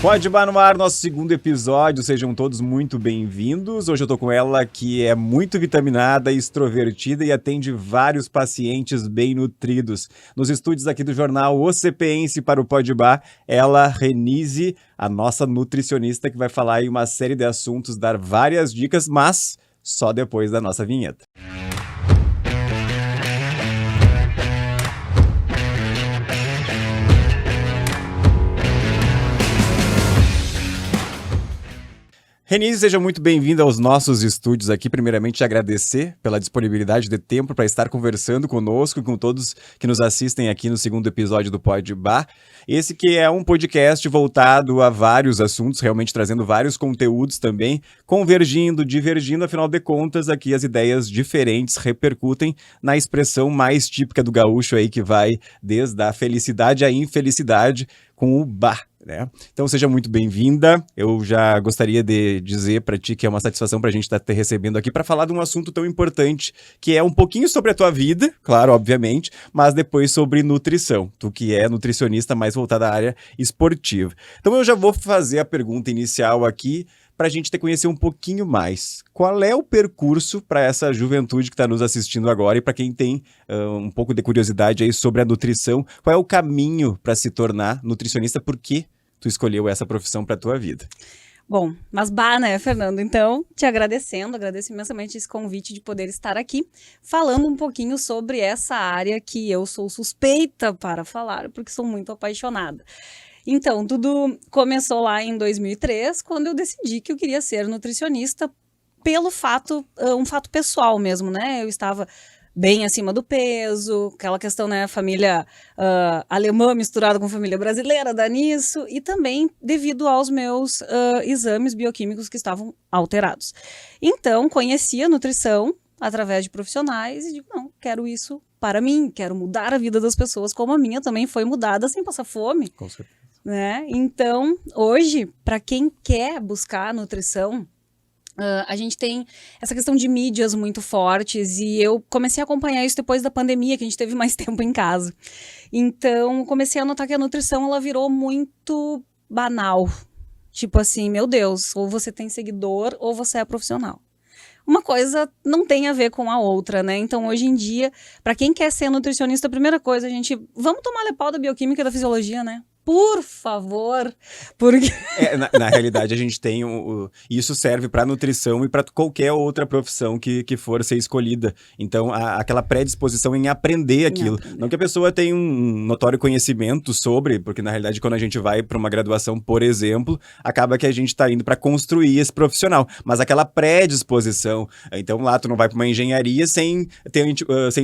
Pode Bar no Ar, nosso segundo episódio, sejam todos muito bem-vindos. Hoje eu tô com ela que é muito vitaminada, extrovertida e atende vários pacientes bem nutridos. Nos estúdios aqui do jornal O CPense para o Pode Bar, ela, Renise, a nossa nutricionista que vai falar aí uma série de assuntos, dar várias dicas, mas só depois da nossa vinheta. Renise, seja muito bem-vinda aos nossos estúdios aqui. Primeiramente, te agradecer pela disponibilidade de tempo para estar conversando conosco e com todos que nos assistem aqui no segundo episódio do Pode Bar. Esse que é um podcast voltado a vários assuntos, realmente trazendo vários conteúdos também, convergindo, divergindo, afinal de contas, aqui as ideias diferentes repercutem na expressão mais típica do gaúcho aí, que vai desde a felicidade à infelicidade com o bar. Né? Então seja muito bem-vinda. Eu já gostaria de dizer para ti que é uma satisfação para a gente estar te recebendo aqui para falar de um assunto tão importante, que é um pouquinho sobre a tua vida, claro, obviamente, mas depois sobre nutrição. Tu que é nutricionista mais voltada à área esportiva. Então eu já vou fazer a pergunta inicial aqui para a gente te conhecer um pouquinho mais. Qual é o percurso para essa juventude que está nos assistindo agora e para quem tem um pouco de curiosidade aí sobre a nutrição? Qual é o caminho para se tornar nutricionista? Por que tu escolheu essa profissão para a tua vida? Bom, mas né, Fernando? Então, te agradeço imensamente esse convite de poder estar aqui falando um pouquinho sobre essa área que eu sou suspeita para falar, porque sou muito apaixonada. Então, tudo começou lá em 2003, quando eu decidi que eu queria ser nutricionista pelo fato, um fato pessoal mesmo, né? Eu estava bem acima do peso, aquela questão, né, família alemã misturada com família brasileira, dá nisso, e também devido aos meus exames bioquímicos que estavam alterados. Então, conheci a nutrição através de profissionais e digo, não, quero isso para mim, quero mudar a vida das pessoas, como a minha também foi mudada sem passar fome. Com certeza. Né? Então, hoje, para quem quer buscar nutrição, a gente tem essa questão de mídias muito fortes e eu comecei a acompanhar isso depois da pandemia, que a gente teve mais tempo em casa. Então, comecei a notar que a nutrição, ela virou muito banal. Tipo assim, meu Deus, ou você tem seguidor ou você é profissional. Uma coisa não tem a ver com a outra, né? Então, hoje em dia, para quem quer ser nutricionista, a primeira coisa, vamos tomar Lepol da bioquímica e da fisiologia, né? Por favor, porque... Na realidade, a gente tem isso serve para nutrição e para qualquer outra profissão que for ser escolhida. Então, aquela predisposição em aprender aquilo. Não que a pessoa tenha um notório conhecimento sobre, porque na realidade, quando a gente vai para uma graduação, por exemplo, acaba que a gente está indo para construir esse profissional. Mas aquela predisposição, então lá tu não vai para uma engenharia sem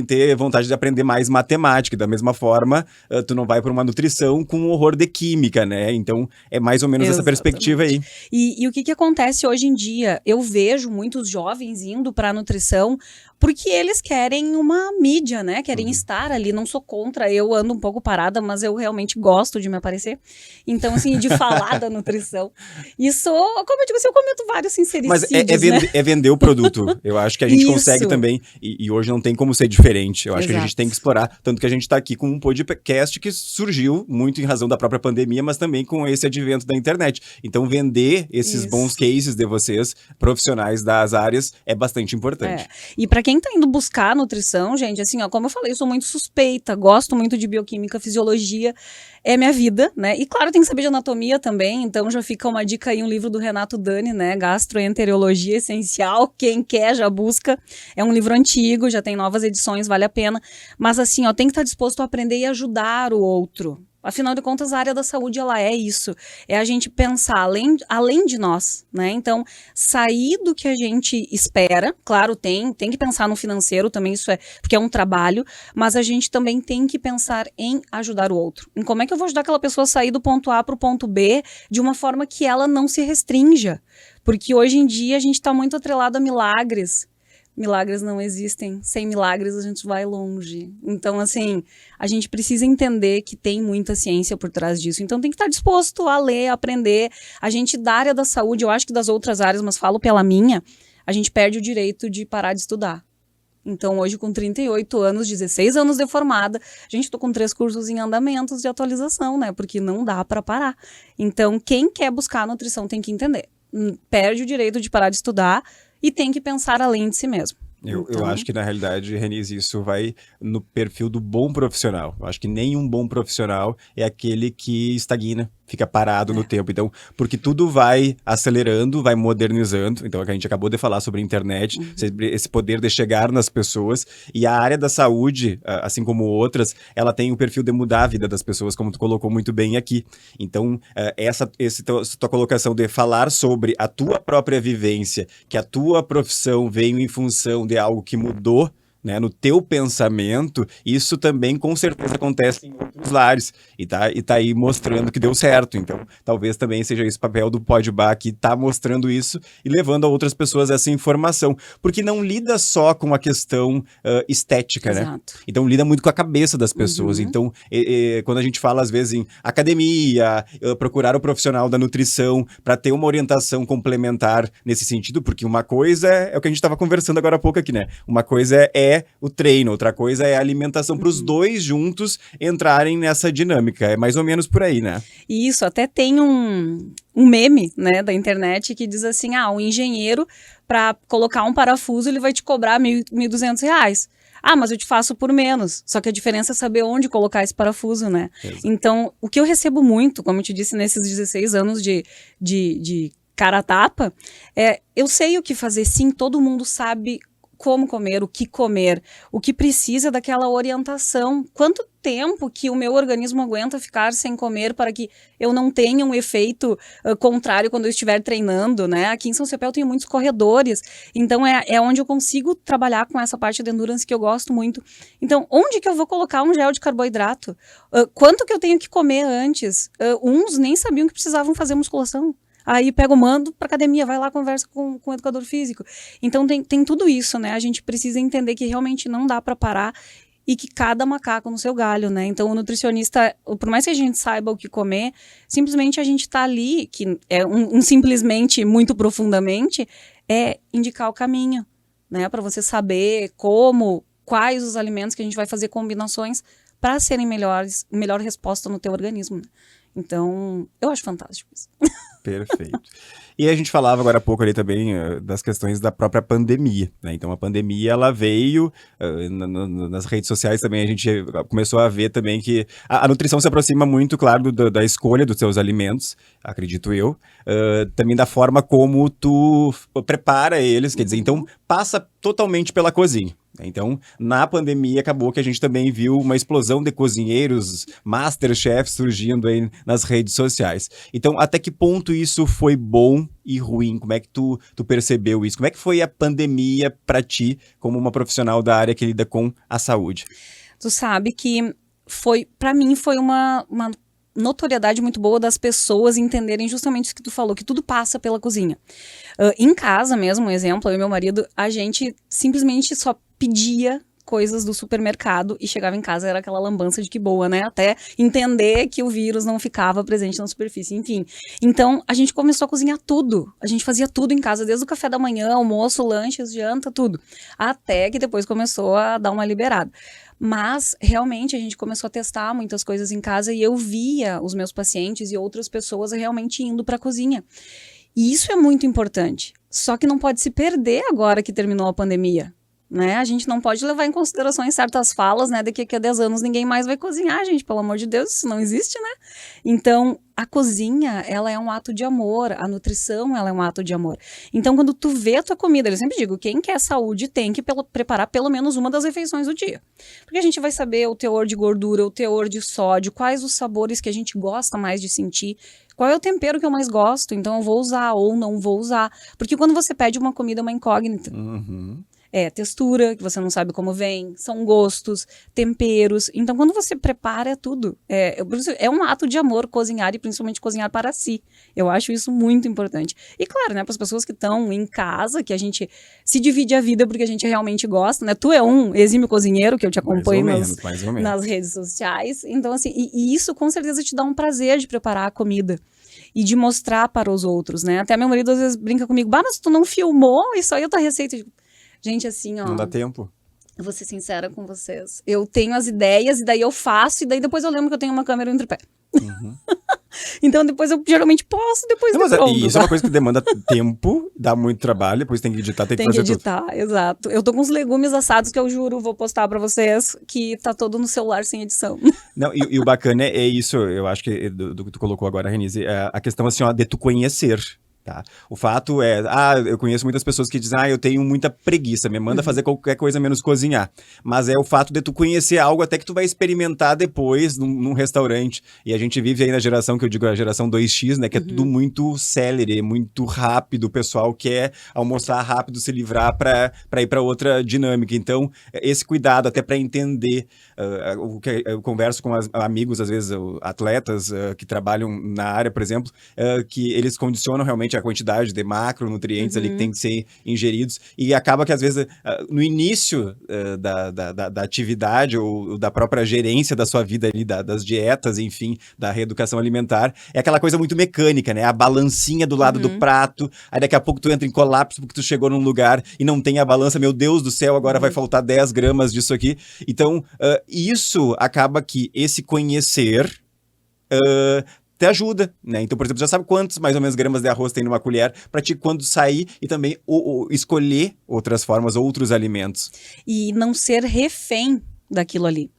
ter vontade de aprender mais matemática. Da mesma forma, tu não vai para uma nutrição com horror de química, né? Então, é mais ou menos essa perspectiva aí. E o que acontece hoje em dia? Eu vejo muitos jovens indo para a nutrição porque eles querem uma mídia, né? Querem estar ali. Não sou contra, eu ando um pouco parada, mas eu realmente gosto de me aparecer. Então, assim, de falar da nutrição. Isso, como eu digo, assim, eu comento vários sincericídios, mas é vender o produto. Eu acho que a gente consegue também, e hoje não tem como ser diferente. Eu acho que a gente tem que explorar, tanto que a gente está aqui com um podcast que surgiu muito em razão da própria pandemia, mas também com esse advento da internet. Então, vender esses bons cases de vocês, profissionais das áreas, é bastante importante. E para quem tá indo buscar nutrição, gente, assim, ó, como eu falei, eu sou muito suspeita, gosto muito de bioquímica, fisiologia, é minha vida, né? E claro, tem que saber de anatomia também, então já fica uma dica aí, um livro do Renato Dani, né? Gastroenterologia Essencial, quem quer já busca. É um livro antigo, já tem novas edições, vale a pena. Mas assim, ó, tem que estar disposto a aprender e ajudar o outro. Afinal de contas, a área da saúde, ela é isso. É a gente pensar além de nós, né? Então, sair do que a gente espera. Claro, tem que pensar no financeiro também, isso porque é um trabalho. Mas a gente também tem que pensar em ajudar o outro. Em como é que eu vou ajudar aquela pessoa a sair do ponto A para o ponto B de uma forma que ela não se restrinja. Porque hoje em dia a gente está muito atrelado a milagres. Milagres não existem. Sem milagres a gente vai longe. Então, assim, a gente precisa entender que tem muita ciência por trás disso. Então, tem que estar disposto a ler, a aprender. A gente, da área da saúde, eu acho que das outras áreas, mas falo pela minha, a gente perde o direito de parar de estudar. Então, hoje, com 38 anos, 16 anos de formada, gente, tô com 3 cursos em andamentos de atualização, né? Porque não dá para parar. Então, quem quer buscar nutrição tem que entender. Perde o direito de parar de estudar e tem que pensar além de si mesmo. Eu acho que, na realidade, Renise, isso vai no perfil do bom profissional. Eu acho que nenhum bom profissional é aquele que estagna, fica parado no tempo. Então, porque tudo vai acelerando, vai modernizando. Então, a gente acabou de falar sobre a internet, esse poder de chegar nas pessoas. E a área da saúde, assim como outras, ela tem o perfil de mudar a vida das pessoas, como tu colocou muito bem aqui. Então, essa tua colocação de falar sobre a tua própria vivência, que a tua profissão veio em função de algo que mudou, né, no teu pensamento, isso também com certeza acontece em outros lares e tá aí mostrando que deu certo. Então, talvez também seja esse papel do Podbar que tá mostrando isso e levando a outras pessoas essa informação, porque não lida só com a questão estética, Exato. né? Então, lida muito com a cabeça das pessoas. Então, quando a gente fala às vezes em academia, procurar o profissional da nutrição para ter uma orientação complementar nesse sentido, porque uma coisa é o que a gente estava conversando agora há pouco aqui, né? Uma coisa é o treino, outra coisa é a alimentação, para os dois juntos entrarem nessa dinâmica. É mais ou menos por aí, né? Isso, até tem um meme, né, da internet que diz assim, o engenheiro, para colocar um parafuso, ele vai te cobrar R$1.200. Mas eu te faço por menos. Só que a diferença é saber onde colocar esse parafuso, né? Exato. Então, o que eu recebo muito, como eu te disse, nesses 16 anos de cara a tapa, eu sei o que fazer, sim, todo mundo sabe como comer, o que precisa daquela orientação. Quanto tempo que o meu organismo aguenta ficar sem comer para que eu não tenha um efeito contrário quando eu estiver treinando, né? Aqui em São Cepé eu tenho muitos corredores, então é onde eu consigo trabalhar com essa parte de endurance que eu gosto muito. Então, onde que eu vou colocar um gel de carboidrato? Quanto que eu tenho que comer antes? Uns nem sabiam que precisavam fazer musculação. Aí pega o mando para academia, vai lá, conversa com o educador físico. Então tem tudo isso, né? A gente precisa entender que realmente não dá para parar e que cada macaco no seu galho, né? Então o nutricionista, por mais que a gente saiba o que comer, simplesmente a gente tá ali, que é simplesmente muito profundamente, é indicar o caminho, né? Para você saber quais os alimentos que a gente vai fazer combinações para serem melhor resposta no teu organismo, né? Então, eu acho fantástico isso. Perfeito. E a gente falava agora há pouco ali também das questões da própria pandemia, né? Então a pandemia ela veio nas redes sociais também, a gente começou a ver também que a nutrição se aproxima muito, claro, da escolha dos seus alimentos, acredito eu, também da forma como tu prepara eles, quer dizer, então passa totalmente pela cozinha. Então, na pandemia, acabou que a gente também viu uma explosão de cozinheiros, masterchefs surgindo aí nas redes sociais. Então, até que ponto isso foi bom e ruim? Como é que tu percebeu isso? Como é que foi a pandemia para ti, como uma profissional da área que lida com a saúde? Tu sabe que para mim foi uma notoriedade muito boa das pessoas entenderem justamente isso que tu falou, que tudo passa pela cozinha. Em casa mesmo, um exemplo, eu e meu marido, a gente simplesmente só pedia coisas do supermercado e chegava em casa, era aquela lambança de que boa, né? Até entender que o vírus não ficava presente na superfície, enfim. Então, a gente começou a cozinhar tudo. A gente fazia tudo em casa, desde o café da manhã, almoço, lanches, janta, tudo. Até que depois começou a dar uma liberada. Mas, realmente, a gente começou a testar muitas coisas em casa e eu via os meus pacientes e outras pessoas realmente indo para a cozinha. E isso é muito importante. Só que não pode se perder agora que terminou a pandemia. Né? A gente não pode levar em consideração certas falas, né, de que daqui a 10 anos ninguém mais vai cozinhar, gente, pelo amor de Deus, isso não existe, né? Então, a cozinha, ela é um ato de amor, a nutrição, ela é um ato de amor. Então, quando tu vê a tua comida, eu sempre digo, quem quer saúde tem que preparar pelo menos uma das refeições do dia. Porque a gente vai saber o teor de gordura, o teor de sódio, quais os sabores que a gente gosta mais de sentir, qual é o tempero que eu mais gosto, então eu vou usar ou não vou usar. Porque quando você pede uma comida, é uma incógnita. Uhum. É textura, que você não sabe como vem, são gostos, temperos. Então, quando você prepara, é tudo. É um ato de amor cozinhar e principalmente cozinhar para si. Eu acho isso muito importante. E claro, né, para as pessoas que estão em casa, que a gente se divide a vida porque a gente realmente gosta, né? Tu é um exímio cozinheiro, que eu te acompanho nas redes sociais. Então, assim, e isso com certeza te dá um prazer de preparar a comida. E de mostrar para os outros, né? Até meu marido às vezes brinca comigo, mas tu não filmou isso aí, a tua receita... Gente, assim, ó... Não dá tempo. Eu vou ser sincera com vocês. Eu tenho as ideias e daí eu faço e daí depois eu lembro que eu tenho uma câmera e um tripé. Uhum. Então depois eu geralmente posto, depois Não, de mas pronto. e isso é uma coisa que demanda tempo, dá muito trabalho, depois tem que editar, tem que Tem que fazer tudo. editar, exato. Eu tô com uns legumes assados que eu juro, vou postar pra vocês, que tá todo no celular sem edição. Não, e o bacana é isso, eu acho que do que tu colocou agora, Renise, é a questão assim, ó, de tu conhecer. Tá? O fato é, eu conheço muitas pessoas que dizem, eu tenho muita preguiça, me manda fazer qualquer coisa menos cozinhar. Mas é o fato de tu conhecer algo até que tu vai experimentar depois num restaurante. E a gente vive aí na geração que eu digo, a geração 2X, né? Que é tudo muito célere, muito rápido. O pessoal quer almoçar rápido, se livrar para ir para outra dinâmica. Então, esse cuidado até para entender o que eu converso com amigos, às vezes, atletas que trabalham na área, por exemplo, que eles condicionam realmente a quantidade de macronutrientes ali que tem que ser ingeridos, e acaba que às vezes no início da atividade ou da própria gerência da sua vida ali, das dietas, enfim, da reeducação alimentar, é aquela coisa muito mecânica, né? A balancinha do lado do prato, aí daqui a pouco tu entra em colapso porque tu chegou num lugar e não tem a balança, meu Deus do céu, agora vai faltar 10 gramas disso aqui. Então, isso acaba que esse conhecer te ajuda, né? Então, por exemplo, já sabe quantos mais ou menos gramas de arroz tem numa colher para ti quando sair e também escolher outras formas, outros alimentos. E não ser refém daquilo ali.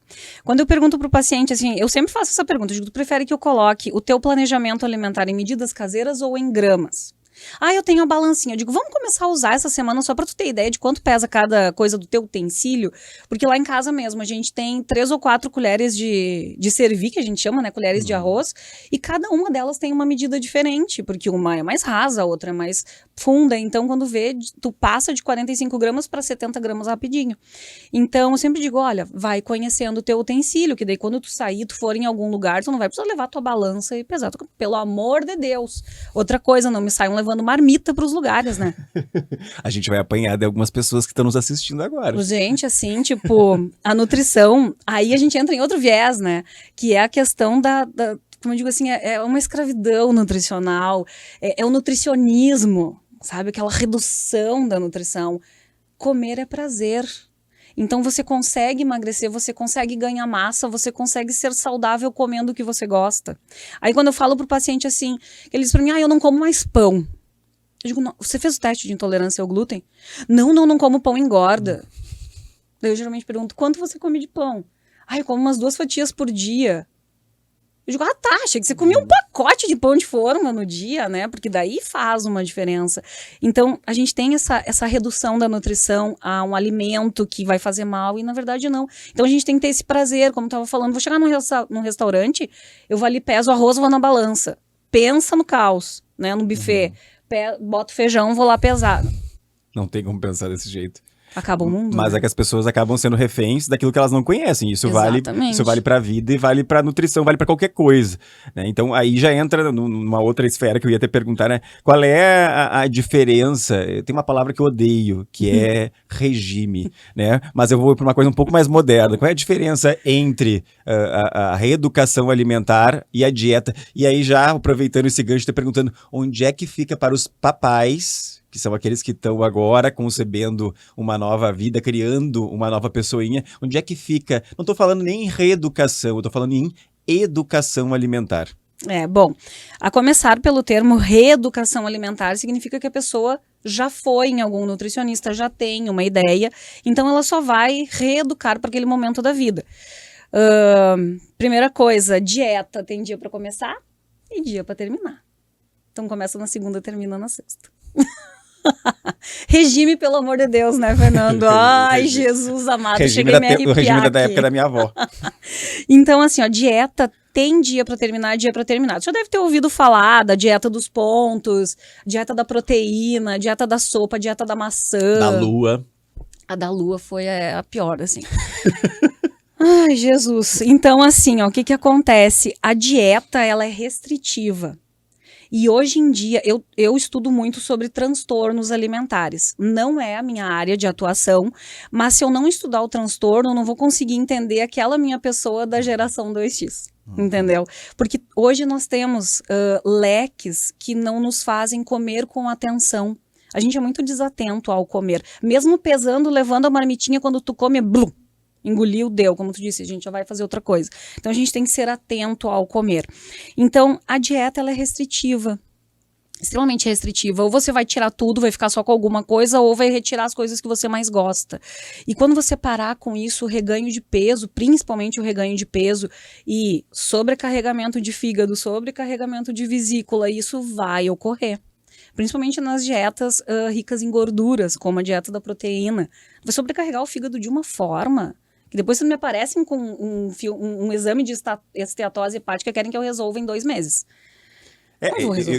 Quando eu pergunto para o paciente, assim, eu sempre faço essa pergunta, eu digo, tu prefere que eu coloque o teu planejamento alimentar em medidas caseiras ou em gramas? Eu tenho a balancinha. Eu digo, vamos começar a usar essa semana só pra tu ter ideia de quanto pesa cada coisa do teu utensílio, porque lá em casa mesmo a gente tem 3 ou 4 colheres de servir, que a gente chama, né, colheres de arroz, e cada uma delas tem uma medida diferente, porque uma é mais rasa, a outra é mais funda, então quando vê, tu passa de 45 gramas para 70 gramas rapidinho. Então eu sempre digo, olha, vai conhecendo o teu utensílio, que daí quando tu sair, tu for em algum lugar, tu não vai precisar levar tua balança e pesar, pelo amor de Deus. Outra coisa, não me saiam levando marmita para os lugares, né? A gente vai apanhar de algumas pessoas que estão nos assistindo agora. Gente, assim, tipo, a nutrição, aí a gente entra em outro viés, né? Que é a questão como eu digo assim, é uma escravidão nutricional, é o nutricionismo, sabe? Aquela redução da nutrição. Comer é prazer. Então você consegue emagrecer, você consegue ganhar massa, você consegue ser saudável comendo o que você gosta. Aí quando eu falo pro paciente assim, ele diz pra mim, eu não como mais pão. Eu digo, não, você fez o teste de intolerância ao glúten? Não como pão, engorda. Daí eu geralmente pergunto, quanto você come de pão? Eu como umas 2 fatias por dia. Eu digo, achei que você comia um pacote de pão de forma no dia, né? Porque daí faz uma diferença. Então, a gente tem essa redução da nutrição a um alimento que vai fazer mal e, na verdade, não. Então, a gente tem que ter esse prazer, como eu estava falando. Vou chegar num restaurante, eu vou ali, peso o arroz, vou na balança. Pensa no caos, né? No buffet. Boto feijão, vou lá pesar. Não tem como pensar desse jeito. Acaba o mundo, Mas né? é que as pessoas acabam sendo reféns daquilo que elas não conhecem. Isso vale para a vida e vale para nutrição, vale para qualquer coisa, né? Então aí já entra numa outra esfera que eu ia te perguntar, né? Qual é a diferença? Tem uma palavra que eu odeio, que é regime, né? Mas eu vou para uma coisa um pouco mais moderna. Qual é a diferença entre a reeducação alimentar e a dieta? E aí já aproveitando esse gancho, te perguntando onde é que fica para os papais, que são aqueles que estão agora concebendo uma nova vida, criando uma nova pessoinha, onde é que fica? Não estou falando nem em reeducação, eu estou falando em educação alimentar. Bom, a começar pelo termo reeducação alimentar significa que a pessoa já foi em algum nutricionista, já tem uma ideia, então ela só vai reeducar para aquele momento da vida. Primeira coisa, dieta tem dia para começar e dia para terminar. Então começa na segunda, termina na sexta. Regime, pelo amor de Deus, né, Fernando? Ai, Jesus amado, cheguei a me arrepiar. O regime da época da minha avó. Então, assim, dieta tem dia pra terminar, dia pra terminar. Você já deve ter ouvido falar da dieta dos pontos, dieta da proteína, dieta da sopa, dieta da maçã. Da lua. A da lua foi a pior, assim. Ai, Jesus. Então, assim, o que acontece? A dieta, ela é restritiva. E hoje em dia, eu estudo muito sobre transtornos alimentares. Não é a minha área de atuação, mas se eu não estudar o transtorno, eu não vou conseguir entender aquela minha pessoa da geração 2X, entendeu? Porque hoje nós temos leques que não nos fazem comer com atenção. A gente é muito desatento ao comer. Mesmo pesando, levando a marmitinha, quando tu come, blum, engoliu, deu. Como tu disse, a gente já vai fazer outra coisa. Então, a gente tem que ser atento ao comer. Então, a dieta, ela é restritiva. Extremamente restritiva. Ou você vai tirar tudo, vai ficar só com alguma coisa, ou vai retirar as coisas que você mais gosta. E quando você parar com isso, o reganho de peso, principalmente o reganho de peso e sobrecarregamento de fígado, sobrecarregamento de vesícula, isso vai ocorrer. Principalmente nas dietas ricas em gorduras, como a dieta da proteína. Vai sobrecarregar o fígado de uma forma que depois vocês me aparecem com um exame de esteatose hepática, querem que eu resolva em 2 meses.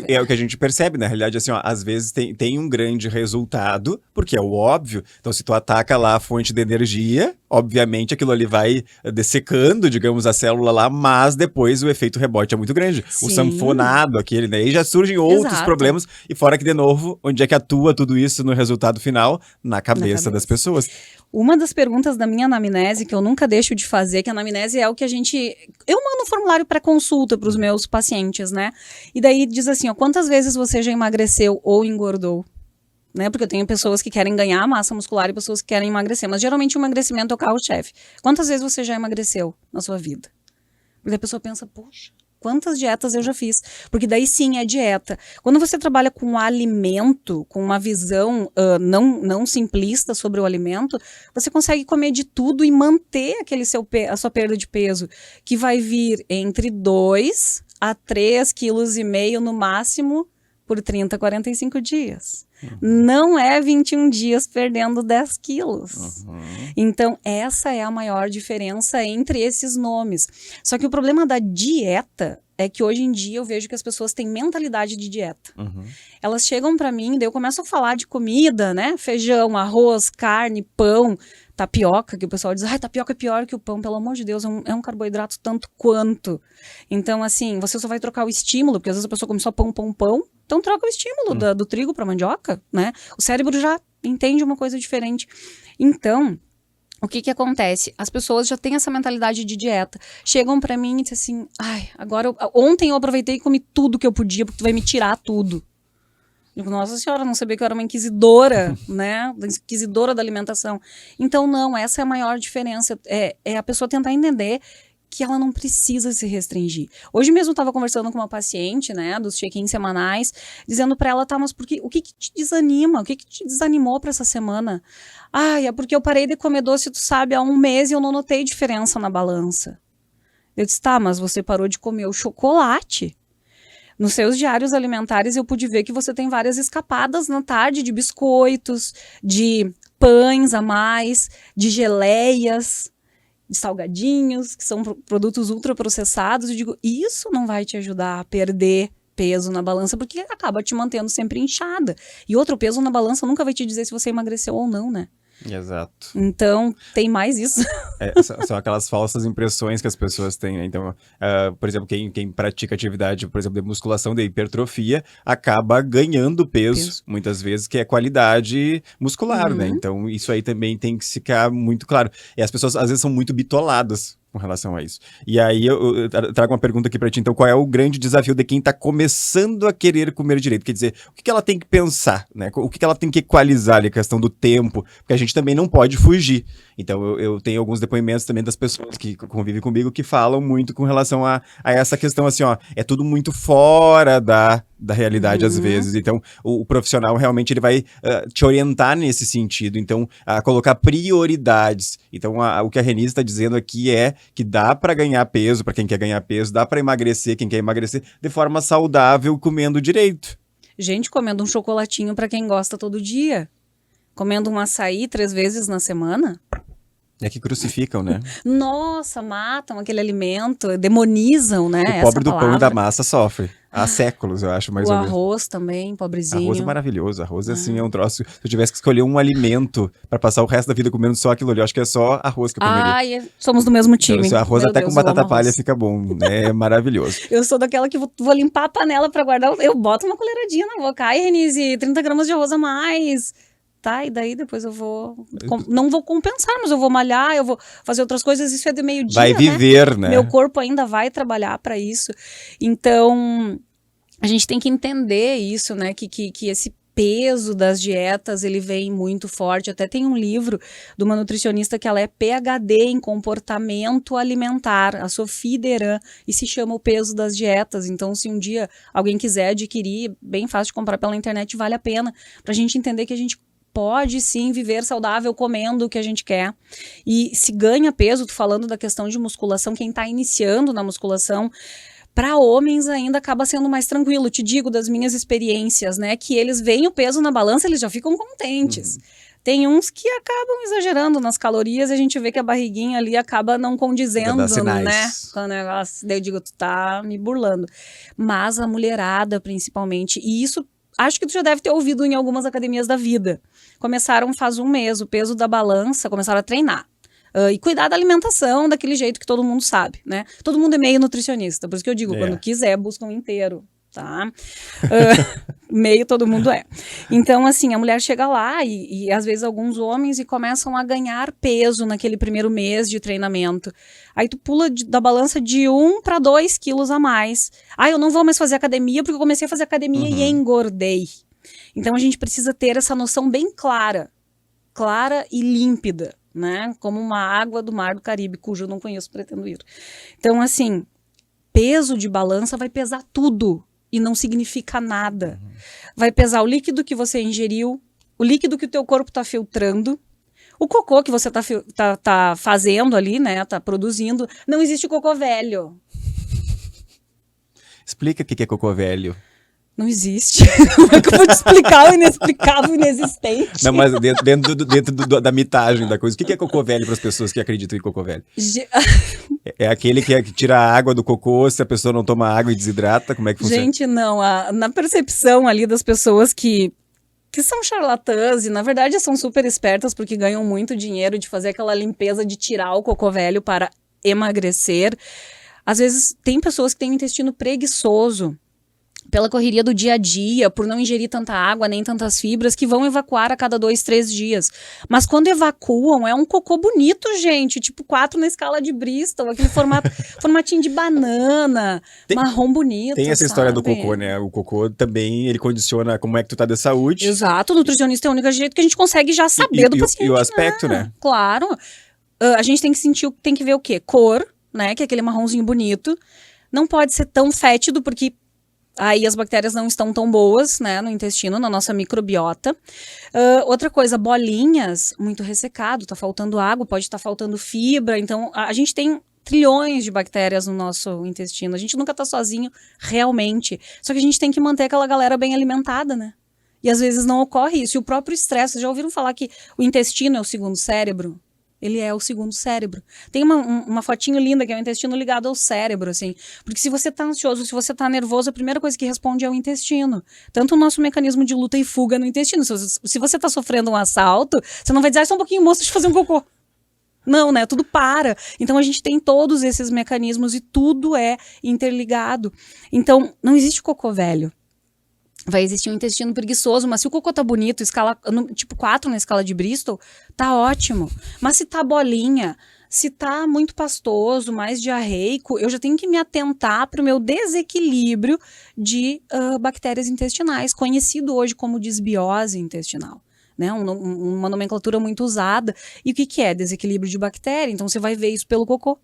É o que a gente percebe, na realidade, assim, ó, às vezes tem um grande resultado, porque é o óbvio. Então, se tu ataca lá a fonte de energia, obviamente aquilo ali vai dessecando, digamos, a célula lá, mas depois o efeito rebote é muito grande. Sim. O sanfonado, aquele, né? E já surgem outros Exato. problemas, e fora que, de novo, onde é que atua tudo isso no resultado final? Na cabeça das pessoas. Uma das perguntas da minha anamnese, que eu nunca deixo de fazer, que a anamnese é o que a gente... Eu mando um formulário para consulta para os meus pacientes, né? E daí diz assim, ó, quantas vezes você já emagreceu ou engordou? Né? Porque eu tenho pessoas que querem ganhar massa muscular e pessoas que querem emagrecer, mas geralmente o emagrecimento é o carro-chefe. Quantas vezes você já emagreceu na sua vida? E a pessoa pensa, poxa, quantas dietas eu já fiz? Porque daí sim é dieta. Quando você trabalha com alimento, com uma visão não simplista sobre o alimento, você consegue comer de tudo e manter a sua perda de peso, que vai vir entre 2 a 3,5 kg no máximo por 30 a 45 dias. Não é 21 dias perdendo 10 quilos. Então, essa é a maior diferença entre esses nomes. Só que o problema da dieta é que hoje em dia eu vejo que as pessoas têm mentalidade de dieta. Elas chegam pra mim, daí eu começo a falar de comida, né? Feijão, arroz, carne, pão, tapioca, que o pessoal diz, ai, tapioca é pior que o pão, pelo amor de Deus, é um carboidrato tanto quanto. Então, assim, você só vai trocar o estímulo, porque às vezes a pessoa come só pão, então troca o estímulo do trigo para mandioca, né? O cérebro já entende uma coisa diferente. Então, o que acontece? As pessoas já têm essa mentalidade de dieta. Chegam para mim e dizem assim, ai, ontem eu aproveitei e comi tudo que eu podia, porque tu vai me tirar tudo. Eu digo, nossa senhora, não sabia que eu era uma inquisidora, né? Inquisidora da alimentação. Então, não, essa é a maior diferença. É a pessoa tentar entender que ela não precisa se restringir. Hoje mesmo eu estava conversando com uma paciente, né, dos check-ins semanais, dizendo para ela, tá, mas o que te desanima? O que te desanimou para essa semana? É porque eu parei de comer doce, tu sabe, há 1 mês e eu não notei diferença na balança. Eu disse, tá, mas você parou de comer o chocolate. Nos seus diários alimentares eu pude ver que você tem várias escapadas na tarde de biscoitos, de pães a mais, de geleias, de salgadinhos, que são produtos ultraprocessados. Eu digo, isso não vai te ajudar a perder peso na balança, porque acaba te mantendo sempre inchada. E outro peso na balança nunca vai te dizer se você emagreceu ou não, né? Exato. Então, tem mais isso. São aquelas falsas impressões que as pessoas têm, né? Então, por exemplo, quem pratica atividade, por exemplo, de musculação, de hipertrofia, acaba ganhando peso, muitas vezes, que é qualidade muscular, né? Então, isso aí também tem que ficar muito claro. E as pessoas, às vezes, são muito bitoladas com relação a isso. E aí, eu trago uma pergunta aqui pra ti. Então, qual é o grande desafio de quem tá começando a querer comer direito? Quer dizer, o que ela tem que pensar, né? O que ela tem que equalizar ali, a questão do tempo? Porque a gente também não pode fugir. Então, eu tenho alguns depoimentos também das pessoas que convivem comigo que falam muito com relação a essa questão, assim, ó, é tudo muito fora da realidade às vezes. Então, o profissional realmente ele vai te orientar nesse sentido. Então, a colocar prioridades. Então, o que a Renise está dizendo aqui é que dá para ganhar peso, para quem quer ganhar peso, dá para emagrecer, quem quer emagrecer, de forma saudável, comendo direito. Gente, comendo um chocolatinho para quem gosta todo dia. Comendo um açaí 3 vezes na semana. É que crucificam, né? Nossa, matam aquele alimento, demonizam, né? O pobre do pão e da massa sofre. Há séculos, eu acho, mais ou menos. O arroz também, pobrezinho. Arroz é maravilhoso. Arroz, assim, é um troço... Se eu tivesse que escolher um alimento pra passar o resto da vida comendo só aquilo ali, eu acho que é só arroz que eu comeria. Somos do mesmo time. Então, arroz até com batata palha fica bom. É maravilhoso. Eu sou daquela que vou limpar a panela pra guardar. Eu boto uma colheradinha na boca. Ai, Renise, 30 gramas de arroz a mais. Tá, e daí depois eu vou... Não vou compensar, mas eu vou malhar, eu vou fazer outras coisas. Isso é de meio-dia, vai viver, né? Meu corpo ainda vai trabalhar pra isso. Então, a gente tem que entender isso, né? Que esse peso das dietas, ele vem muito forte. Até tem um livro de uma nutricionista que ela é PhD em comportamento alimentar, a Sophie Deran, e se chama O Peso das Dietas. Então, se um dia alguém quiser adquirir, bem fácil de comprar pela internet, vale a pena, pra gente entender que a gente pode sim viver saudável comendo o que a gente quer. E se ganha peso, tô falando da questão de musculação, quem tá iniciando na musculação, para homens ainda acaba sendo mais tranquilo. Te digo das minhas experiências, né? Que eles veem o peso na balança, eles já ficam contentes. Tem uns que acabam exagerando nas calorias e a gente vê que a barriguinha ali acaba não condizendo, né? Com o negócio. Daí eu digo, tu tá me burlando. Mas a mulherada, principalmente, e isso acho que tu já deve ter ouvido em algumas academias da vida. Começaram faz um mês, o peso da balança, começaram a treinar. E cuidar da alimentação daquele jeito que todo mundo sabe, né? Todo mundo é meio nutricionista, por isso que eu digo, quando quiser, busca um inteiro, tá? Meio todo mundo é. Então, assim, a mulher chega lá e às vezes alguns homens e começam a ganhar peso naquele primeiro mês de treinamento. Aí tu pula da balança de 1 para 2 quilos a mais. Eu não vou mais fazer academia porque eu comecei a fazer academia e engordei. Então a gente precisa ter essa noção bem clara e límpida, né? Como uma água do Mar do Caribe, cujo eu não conheço, pretendo ir. Então, assim, peso de balança vai pesar tudo e não significa nada. Vai pesar o líquido que você ingeriu, o líquido que o teu corpo está filtrando, o cocô que você tá fazendo ali, né? Tá produzindo. Não existe cocô velho. Explica o que é cocô velho. Não existe. Como é que eu vou te explicar o inexplicável, inexistente? Não, mas dentro da mitagem da coisa. O que é cocô velho para as pessoas que acreditam em cocô velho? É aquele que tira a água do cocô, se a pessoa não toma água e desidrata? Como é que funciona? Gente, não. Na percepção ali das pessoas que são charlatãs e, na verdade, são super espertas porque ganham muito dinheiro de fazer aquela limpeza de tirar o cocô velho para emagrecer. Às vezes, tem pessoas que têm o intestino preguiçoso pela correria do dia a dia, por não ingerir tanta água, nem tantas fibras, que vão evacuar a cada 2, 3 dias. Mas quando evacuam, é um cocô bonito, gente, tipo 4 na escala de Bristol, aquele formatinho de banana, marrom bonito, tem essa história do cocô, né? O cocô também, ele condiciona como é que tu tá de saúde. Exato, o nutricionista é o único jeito que a gente consegue já saber do paciente. E o aspecto, né? Claro. A gente tem que sentir, tem que ver o quê? Cor, né? Que é aquele marronzinho bonito. Não pode ser tão fétido, porque aí as bactérias não estão tão boas, né, no intestino, na nossa microbiota. Outra coisa, bolinhas, muito ressecado, tá faltando água, pode estar faltando fibra. Então, a gente tem trilhões de bactérias no nosso intestino. A gente nunca tá sozinho, realmente. Só que a gente tem que manter aquela galera bem alimentada, né? E às vezes não ocorre isso. E o próprio estresse, vocês já ouviram falar que o intestino é o segundo cérebro? Ele é o segundo cérebro. Tem uma fotinho linda que é o intestino ligado ao cérebro, assim. Porque se você tá ansioso, se você tá nervoso, a primeira coisa que responde é o intestino. Tanto o nosso mecanismo de luta e fuga no intestino. Se você tá sofrendo um assalto, você não vai dizer, só um pouquinho, moço, deixa eu fazer um cocô. Não, né? Tudo para. Então a gente tem todos esses mecanismos e tudo é interligado. Então não existe cocô velho. Vai existir um intestino preguiçoso, mas se o cocô tá bonito, tipo 4 na escala de Bristol, tá ótimo. Mas se tá bolinha, se tá muito pastoso, mais diarreico, eu já tenho que me atentar pro meu desequilíbrio de bactérias intestinais, conhecido hoje como desbiose intestinal. Né? Uma nomenclatura muito usada. E o que é desequilíbrio de bactéria? Então você vai ver isso pelo cocô.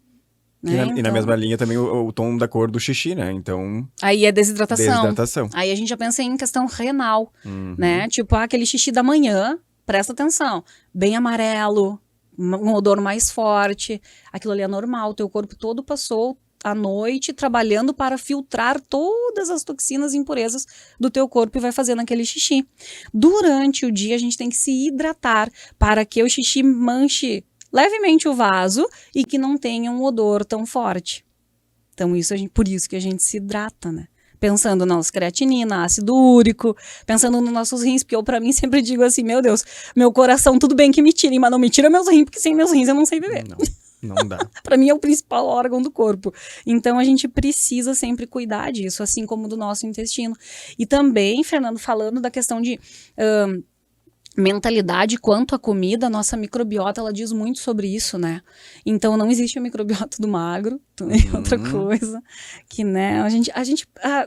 Né? E na mesma linha também o tom da cor do xixi, né? Então... Aí é desidratação. Aí a gente já pensa em questão renal, né? Tipo, aquele xixi da manhã, presta atenção, bem amarelo, um odor mais forte, aquilo ali é normal, o teu corpo todo passou a noite trabalhando para filtrar todas as toxinas e impurezas do teu corpo e vai fazendo aquele xixi. Durante o dia a gente tem que se hidratar para que o xixi manche levemente o vaso e que não tenha um odor tão forte. Então por isso que a gente se hidrata, né? Pensando na nossa creatinina, ácido úrico, pensando nos nossos rins, porque eu pra mim sempre digo assim, meu Deus, meu coração tudo bem que me tirem, mas não me tira meus rins, porque sem meus rins eu não sei viver. Não dá. Pra mim é o principal órgão do corpo. Então a gente precisa sempre cuidar disso, assim como do nosso intestino. E também, Fernando, falando da questão de... mentalidade quanto à comida, a nossa microbiota, ela diz muito sobre isso, né? Então não existe a microbiota do magro, também é outra coisa, que, né,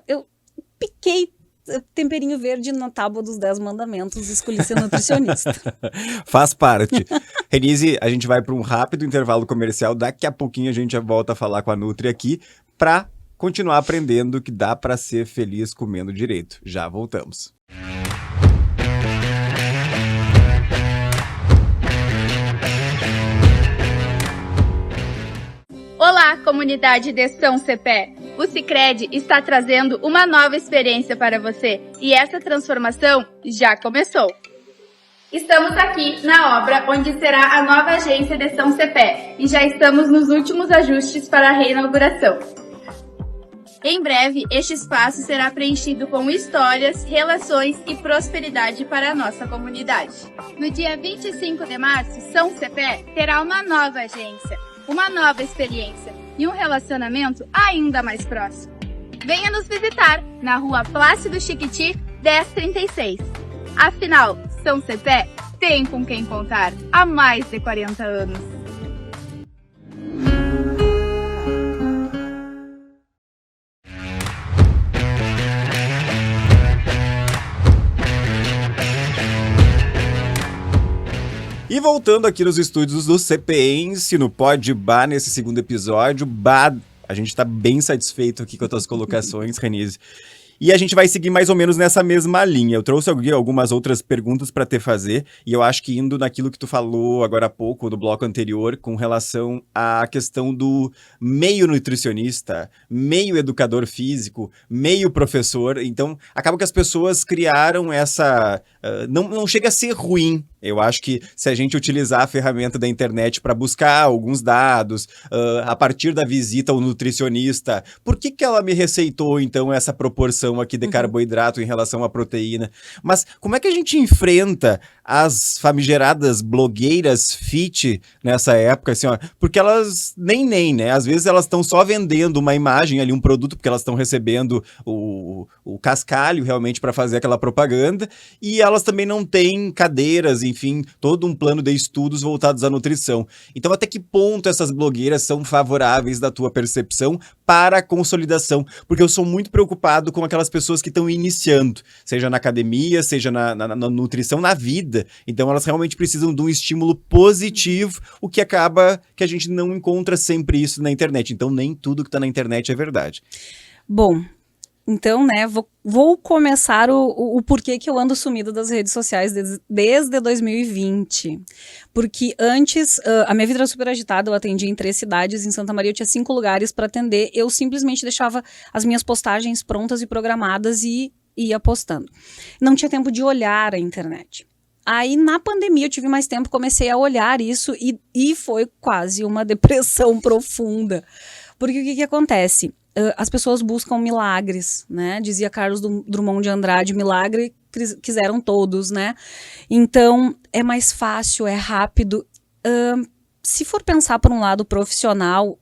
eu piquei temperinho verde na tábua dos 10 mandamentos, escolhi ser nutricionista. Faz parte. Renise, a gente vai para um rápido intervalo comercial. Daqui a pouquinho a gente já volta a falar com a Nutri aqui para continuar aprendendo que dá para ser feliz comendo direito. Já voltamos. Olá, comunidade de São Cepé! O Sicredi está trazendo uma nova experiência para você e essa transformação já começou. Estamos aqui na obra onde será a nova agência de São Cepé e já estamos nos últimos ajustes para a reinauguração. Em breve, este espaço será preenchido com histórias, relações e prosperidade para a nossa comunidade. No dia 25 de março, São Cepé terá uma nova agência, uma nova experiência e um relacionamento ainda mais próximo. Venha nos visitar na Rua Plácido Chiquiti, 1036. Afinal, São Cepé tem com quem contar há mais de 40 anos. E voltando aqui nos estúdios do CPense, no Pod Bar, nesse segundo episódio, a gente está bem satisfeito aqui com as tuas colocações, Renise. E a gente vai seguir mais ou menos nessa mesma linha. Eu trouxe algumas outras perguntas para te fazer, e eu acho que indo naquilo que tu falou agora há pouco, do bloco anterior, com relação à questão do meio nutricionista, meio educador físico, meio professor. Então, acaba que as pessoas criaram essa... não chega a ser ruim. Eu acho que se a gente utilizar a ferramenta da internet para buscar alguns dados, a partir da visita ao nutricionista, por que ela me receitou, então, essa proporção aqui de carboidrato em relação à proteína? Mas como é que a gente enfrenta as famigeradas blogueiras fit nessa época, assim, ó? Porque elas nem, né? Às vezes elas estão só vendendo uma imagem ali, um produto, porque elas estão recebendo o cascalho realmente para fazer aquela propaganda, e elas também não têm cadeiras, enfim, todo um plano de estudos voltados à nutrição. Então, até que ponto essas blogueiras são favoráveis da tua percepção para a consolidação? Porque eu sou muito preocupado com aquelas pessoas que estão iniciando, seja na academia, seja na nutrição, na vida. Então, elas realmente precisam de um estímulo positivo, o que acaba que a gente não encontra sempre isso na internet. Então, nem tudo que está na internet é verdade. Bom, então, né, vou começar o porquê que eu ando sumida das redes sociais desde 2020. Porque antes, a minha vida era super agitada, eu atendia em 3 cidades, em Santa Maria eu tinha 5 lugares para atender, eu simplesmente deixava as minhas postagens prontas e programadas e ia postando. Não tinha tempo de olhar a internet. Aí, na pandemia, eu tive mais tempo, comecei a olhar isso e foi quase uma depressão profunda. Porque o que acontece? As pessoas buscam milagres, né? Dizia Carlos Drummond de Andrade, milagre quiseram todos, né? Então, é mais fácil, é rápido. Se for pensar por um lado profissional,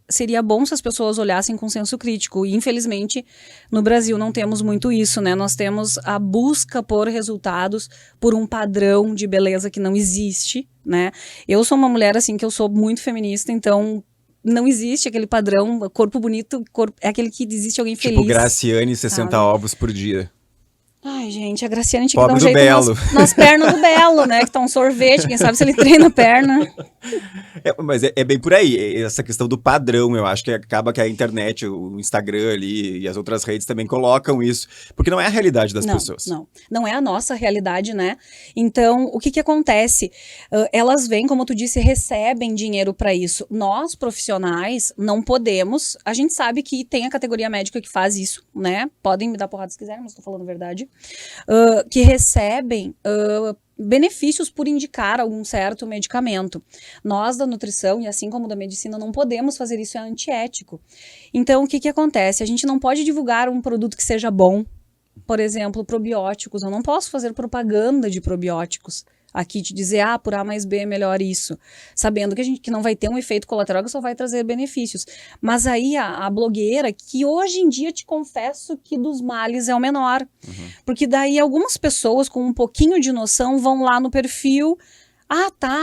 seria bom se as pessoas olhassem com senso crítico. E, infelizmente, no Brasil não temos muito isso, né? Nós temos a busca por resultados, por um padrão de beleza que não existe, né? Eu sou uma mulher, assim, que eu sou muito feminista, então... Não existe aquele padrão, corpo bonito, é aquele que existe alguém feliz. Tipo Graciane, 60 ovos por dia. Ai, gente, a Graciane tinha Pobre que dar um do jeito nas pernas do Belo, né? Que tá um sorvete, quem sabe se ele treina a perna. Mas é bem por aí, essa questão do padrão, eu acho que acaba que a internet, o Instagram ali e as outras redes também colocam isso, porque não é a realidade das pessoas. Não é a nossa realidade, né? Então, o que acontece? Elas vêm, como tu disse, recebem dinheiro para isso. Nós, profissionais, não podemos, a gente sabe que tem a categoria médica que faz isso, né? Podem me dar porrada se quiserem, mas tô falando a verdade. Que recebem benefícios por indicar algum certo medicamento. Nós da nutrição, e assim como da medicina, não podemos fazer isso, é antiético. Então, o que acontece? A gente não pode divulgar um produto que seja bom. Por exemplo, probióticos. Eu não posso fazer propaganda de probióticos. Aqui te dizer, por A mais B é melhor isso. Sabendo que não vai ter um efeito colateral que só vai trazer benefícios. Mas aí a blogueira, que hoje em dia te confesso que dos males é o menor. Porque daí algumas pessoas com um pouquinho de noção vão lá no perfil,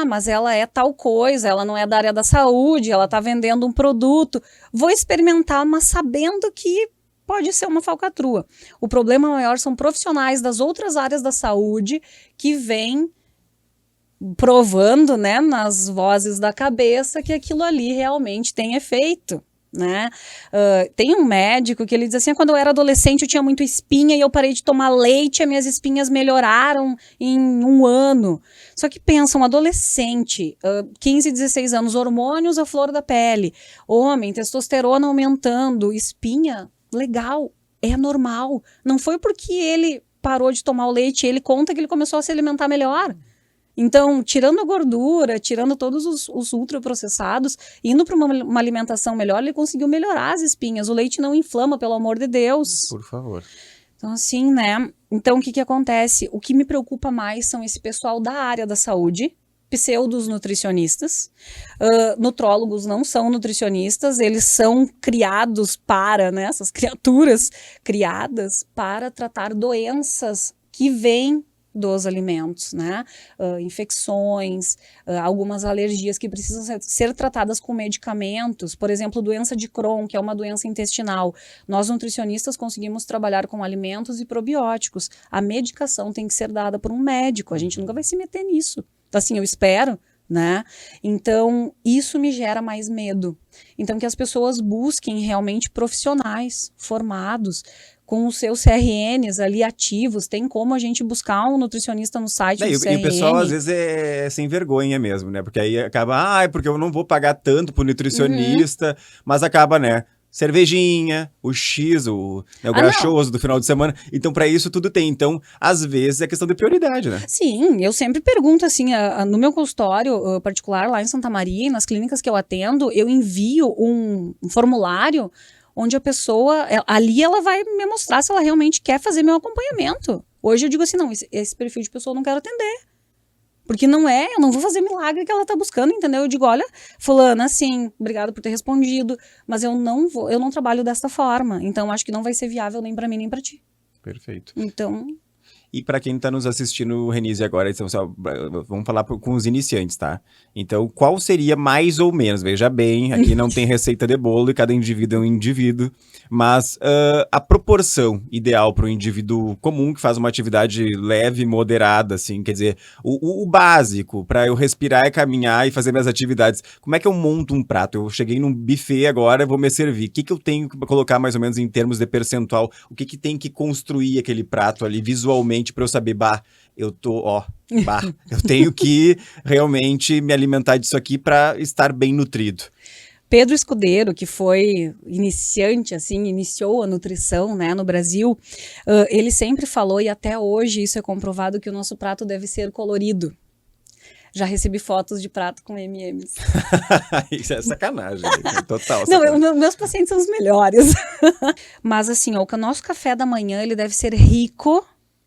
mas ela é tal coisa, ela não é da área da saúde, ela tá vendendo um produto. Vou experimentar, mas sabendo que pode ser uma falcatrua. O problema maior são profissionais das outras áreas da saúde que vêm provando, né, nas vozes da cabeça que aquilo ali realmente tem efeito, né? Tem um médico que ele diz assim, quando eu era adolescente eu tinha muito espinha e eu parei de tomar leite e as minhas espinhas melhoraram em 1 ano. Só que pensa, um adolescente, 15, 16 anos, hormônios à flor da pele, homem, testosterona aumentando, espinha, legal, é normal. Não foi porque ele parou de tomar o leite, ele conta que ele começou a se alimentar melhor. Então, tirando a gordura, tirando todos os ultraprocessados, indo para uma alimentação melhor, ele conseguiu melhorar as espinhas. O leite não inflama, pelo amor de Deus. Por favor. Então, assim, né? Então, o que acontece? O que me preocupa mais são esse pessoal da área da saúde, pseudos nutricionistas. Nutrólogos não são nutricionistas, eles são criados para, né? Essas criaturas criadas para tratar doenças que vêm dos alimentos, né? Infecções, algumas alergias que precisam ser tratadas com medicamentos, por exemplo, doença de Crohn, que é uma doença intestinal. Nós, nutricionistas, conseguimos trabalhar com alimentos e probióticos. A medicação tem que ser dada por um médico, a gente nunca vai se meter nisso. Assim, eu espero, né? Então, isso me gera mais medo. Então, que as pessoas busquem realmente profissionais formados, com os seus CRNs ali ativos. Tem como a gente buscar um nutricionista no site do CRN. E o pessoal às vezes é sem vergonha mesmo, né? Porque aí acaba, é porque eu não vou pagar tanto pro nutricionista, mas acaba, né? Cervejinha, o X, o graxoso do final de semana. Então, para isso tudo tem. Então, às vezes, é questão de prioridade, né? Sim, eu sempre pergunto assim, no meu consultório particular lá em Santa Maria, nas clínicas que eu atendo, eu envio um formulário onde a pessoa, ali ela vai me mostrar se ela realmente quer fazer meu acompanhamento. Hoje eu digo assim, não, esse perfil de pessoa eu não quero atender. Porque eu não vou fazer milagre que ela tá buscando, entendeu? Eu digo, olha, fulana, sim, obrigada por ter respondido, mas eu não trabalho dessa forma. Então, acho que não vai ser viável nem pra mim, nem pra ti. Perfeito. Então... E para quem está nos assistindo, Renise, agora, então, vamos falar com os iniciantes, tá? Então, qual seria mais ou menos? Veja bem, aqui não tem receita de bolo e cada indivíduo é um indivíduo, mas a proporção ideal para um indivíduo comum que faz uma atividade leve, moderada, assim, quer dizer, o básico para eu respirar e caminhar e fazer minhas atividades. Como é que eu monto um prato? Eu cheguei num buffet agora, vou me servir. O que eu tenho que colocar mais ou menos em termos de percentual? O que tem que construir aquele prato ali visualmente para eu saber, eu tenho que realmente me alimentar disso aqui para estar bem nutrido. Pedro Escudeiro, que foi iniciante, assim, iniciou a nutrição, né, no Brasil, ele sempre falou, e até hoje isso é comprovado, que o nosso prato deve ser colorido. Já recebi fotos de prato com M&M's. Isso é sacanagem, total sacanagem. Não, meus pacientes são os melhores. Mas assim, o nosso café da manhã, ele deve ser rico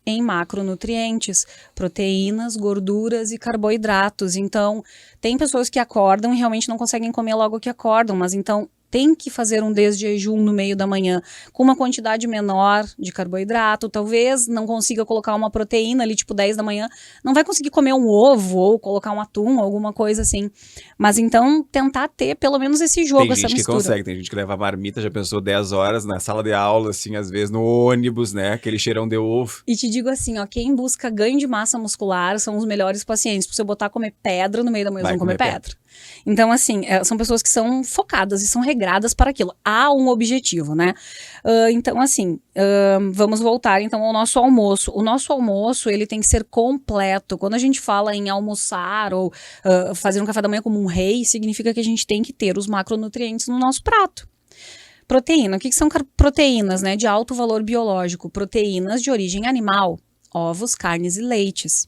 em macronutrientes, proteínas, gorduras e carboidratos. Então, tem pessoas que acordam e realmente não conseguem comer logo que acordam, mas então tem que fazer um desjejum no meio da manhã com uma quantidade menor de carboidrato, talvez não consiga colocar uma proteína ali, tipo 10 da manhã, não vai conseguir comer um ovo ou colocar um atum, alguma coisa assim. Mas então tentar ter pelo menos esse jogo, essa mistura. Tem gente que consegue, tem gente que leva a marmita, já pensou 10 horas na sala de aula, assim, às vezes no ônibus, né, aquele cheirão de ovo. E te digo assim, quem busca ganho de massa muscular são os melhores pacientes. Se você botar comer pedra no meio da manhã, eles vão comer pedra. Então, assim, são pessoas que são focadas e são regradas para aquilo. Há um objetivo, né? Então, assim, vamos voltar então ao nosso almoço. O nosso almoço, ele tem que ser completo. Quando a gente fala em almoçar ou fazer um café da manhã como um rei, significa que a gente tem que ter os macronutrientes no nosso prato. Proteína. O que são proteínas, né? De alto valor biológico. Proteínas de origem animal. Ovos, carnes e leites.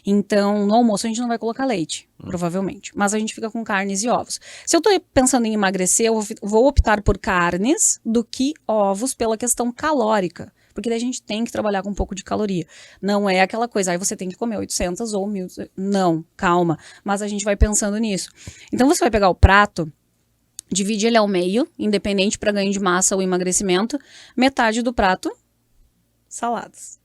Então, no almoço a gente não vai colocar leite, provavelmente. Mas a gente fica com carnes e ovos. Se eu tô pensando em emagrecer, eu vou optar por carnes do que ovos pela questão calórica. Porque daí a gente tem que trabalhar com um pouco de caloria. Não é aquela coisa, aí você tem que comer 800 ou 1000. Não, calma. Mas a gente vai pensando nisso. Então, você vai pegar o prato, divide ele ao meio, independente para ganho de massa ou emagrecimento. Metade do prato, saladas.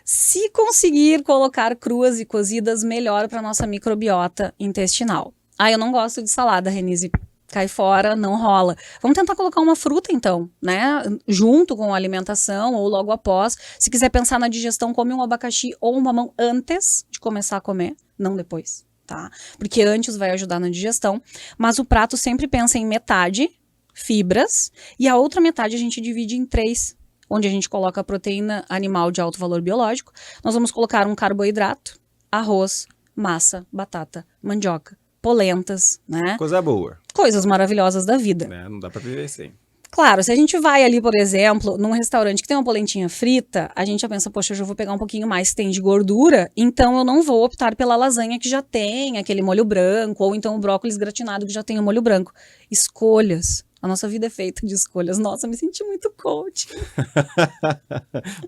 Se conseguir colocar cruas e cozidas, melhor para nossa microbiota intestinal. Eu não gosto de salada, Renise. cai fora, não rola. Vamos tentar colocar uma fruta, então, né? Junto com a alimentação ou logo após. Se quiser pensar na digestão, come um abacaxi ou um mamão antes de começar a comer, não depois, tá? Porque antes vai ajudar na digestão. Mas o prato sempre pensa em metade, fibras, e a outra metade a gente divide em 3, onde a gente coloca a proteína animal de alto valor biológico. Nós vamos colocar um carboidrato, arroz, massa, batata, mandioca, polentas, né? Coisa boa. Coisas maravilhosas da vida. Não dá pra viver sem. Claro, se a gente vai ali, por exemplo, num restaurante que tem uma polentinha frita, a gente já pensa, poxa, eu já vou pegar um pouquinho mais, tem de gordura, então eu não vou optar pela lasanha que já tem aquele molho branco, ou então o brócolis gratinado que já tem o molho branco. Escolhas. A nossa vida é feita de escolhas. Nossa, me senti muito coach.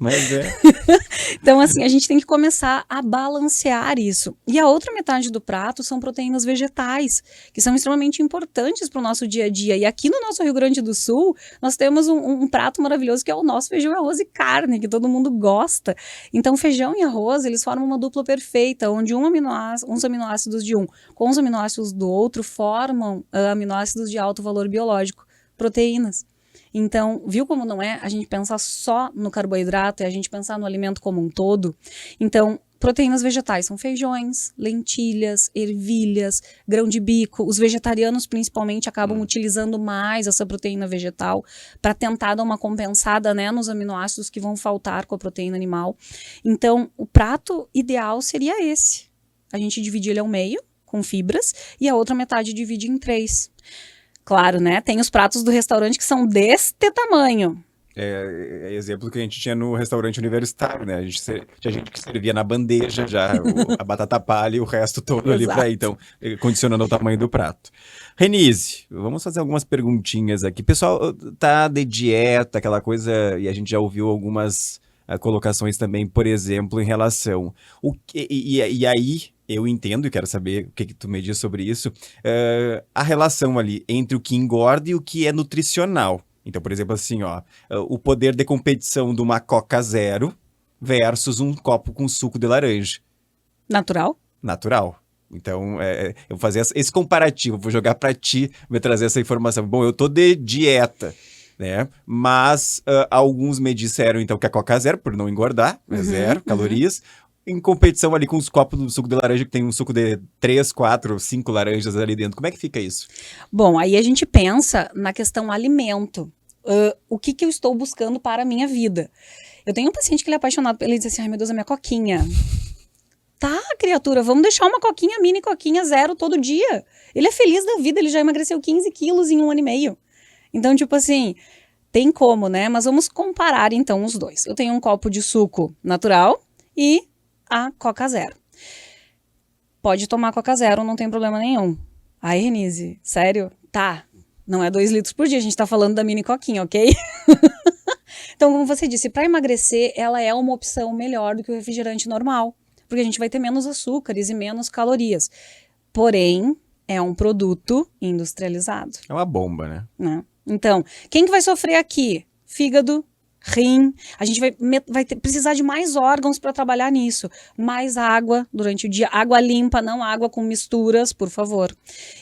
Mas é. Então, assim, a gente tem que começar a balancear isso. E a outra metade do prato são proteínas vegetais, que são extremamente importantes para o nosso dia a dia. E aqui no nosso Rio Grande do Sul, nós temos um prato maravilhoso que é o nosso feijão, arroz e carne, que todo mundo gosta. Então, feijão e arroz, eles formam uma dupla perfeita, onde uns aminoácidos de um com os aminoácidos do outro formam aminoácidos de alto valor biológico, proteínas. Então, viu como não é a gente pensar só no carboidrato, é a gente pensar no alimento como um todo? Então, proteínas vegetais são feijões, lentilhas, ervilhas, grão de bico. Os vegetarianos, principalmente, acabam utilizando mais essa proteína vegetal para tentar dar uma compensada, né, nos aminoácidos que vão faltar com a proteína animal. Então, o prato ideal seria esse. A gente divide ele ao meio, com fibras, e a outra metade divide em 3. Claro, né? Tem os pratos do restaurante que são deste tamanho. É exemplo que a gente tinha no restaurante universitário, né? Tinha gente que servia na bandeja já, a batata palha e o resto todo ali pra ir, então, condicionando o tamanho do prato. Renise, vamos fazer algumas perguntinhas aqui. Pessoal, tá de dieta, aquela coisa, e a gente já ouviu algumas colocações também, por exemplo, em relação... E aí... Eu entendo e quero saber o que tu me diz sobre isso. A relação ali entre o que engorda e o que é nutricional. Então, por exemplo, assim, ó, o poder de competição de uma Coca Zero versus um copo com suco de laranja. Natural? Natural. Então, eu vou fazer esse comparativo, vou jogar pra ti, me trazer essa informação. Bom, eu tô de dieta, né? Mas alguns me disseram, então, que a Coca Zero, por não engordar, é zero calorias, em competição ali com os copos do suco de laranja, que tem um suco de 3, 4, 5 laranjas ali dentro. Como é que fica isso? Bom, aí a gente pensa na questão alimento. O que eu estou buscando para a minha vida? Eu tenho um paciente que ele é apaixonado, ele diz assim, ai meu Deus, a minha coquinha. Tá, criatura, vamos deixar uma coquinha mini, coquinha zero todo dia. Ele é feliz da vida, ele já emagreceu 15 quilos em 1 ano e meio. Então, tipo assim, tem como, né? Mas vamos comparar então os dois. Eu tenho um copo de suco natural e a Coca Zero. Pode tomar Coca Zero, não tem problema nenhum. Ai, Renise, sério? Tá, não é 2 litros por dia, a gente tá falando da mini coquinha, ok? Então, como você disse, para emagrecer, ela é uma opção melhor do que o refrigerante normal, porque a gente vai ter menos açúcares e menos calorias. Porém, é um produto industrializado. É uma bomba, né? Então, quem que vai sofrer aqui? Fígado, rim, a gente vai precisar de mais órgãos para trabalhar nisso, mais água durante o dia, água limpa, não água com misturas, por favor.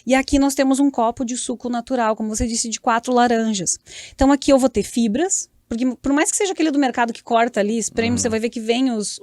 E aqui nós temos um copo de suco natural, como você disse, de 4 laranjas. Então aqui eu vou ter fibras, porque por mais que seja aquele do mercado que corta ali, espreme, você vai ver que vem os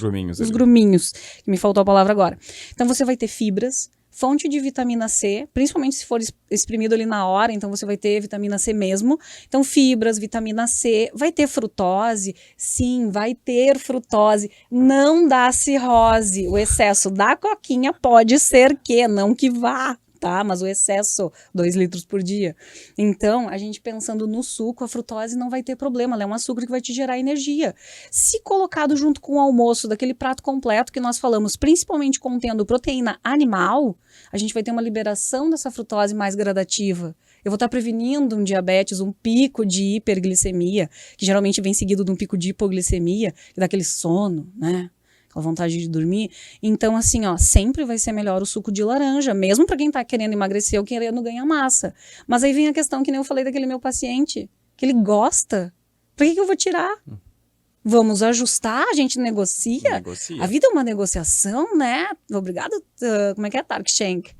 gruminhos. Os gruminhos, que me faltou a palavra agora. Então você vai ter fibras, fonte de vitamina C, principalmente se for exprimido ali na hora, então você vai ter vitamina C mesmo. Então fibras, vitamina C, vai ter frutose? Sim, vai ter frutose. Não dá cirrose. O excesso da coquinha pode ser que, não que vá, tá? Mas o excesso, 2 litros por dia. Então, a gente pensando no suco, a frutose não vai ter problema, ela é um açúcar que vai te gerar energia. Se colocado junto com o almoço, daquele prato completo que nós falamos, principalmente contendo proteína animal, a gente vai ter uma liberação dessa frutose mais gradativa. Eu vou estar prevenindo um diabetes, um pico de hiperglicemia, que geralmente vem seguido de um pico de hipoglicemia, que dá aquele sono, né? Aquela vontade de dormir. Então, assim, ó, sempre vai ser melhor o suco de laranja, mesmo para quem tá querendo emagrecer ou querendo ganhar massa. Mas aí vem a questão que nem eu falei daquele meu paciente, que ele gosta. Por que eu vou tirar? Vamos ajustar, a gente negocia. A vida é uma negociação, né? Obrigado, como é que é? Tark Shank.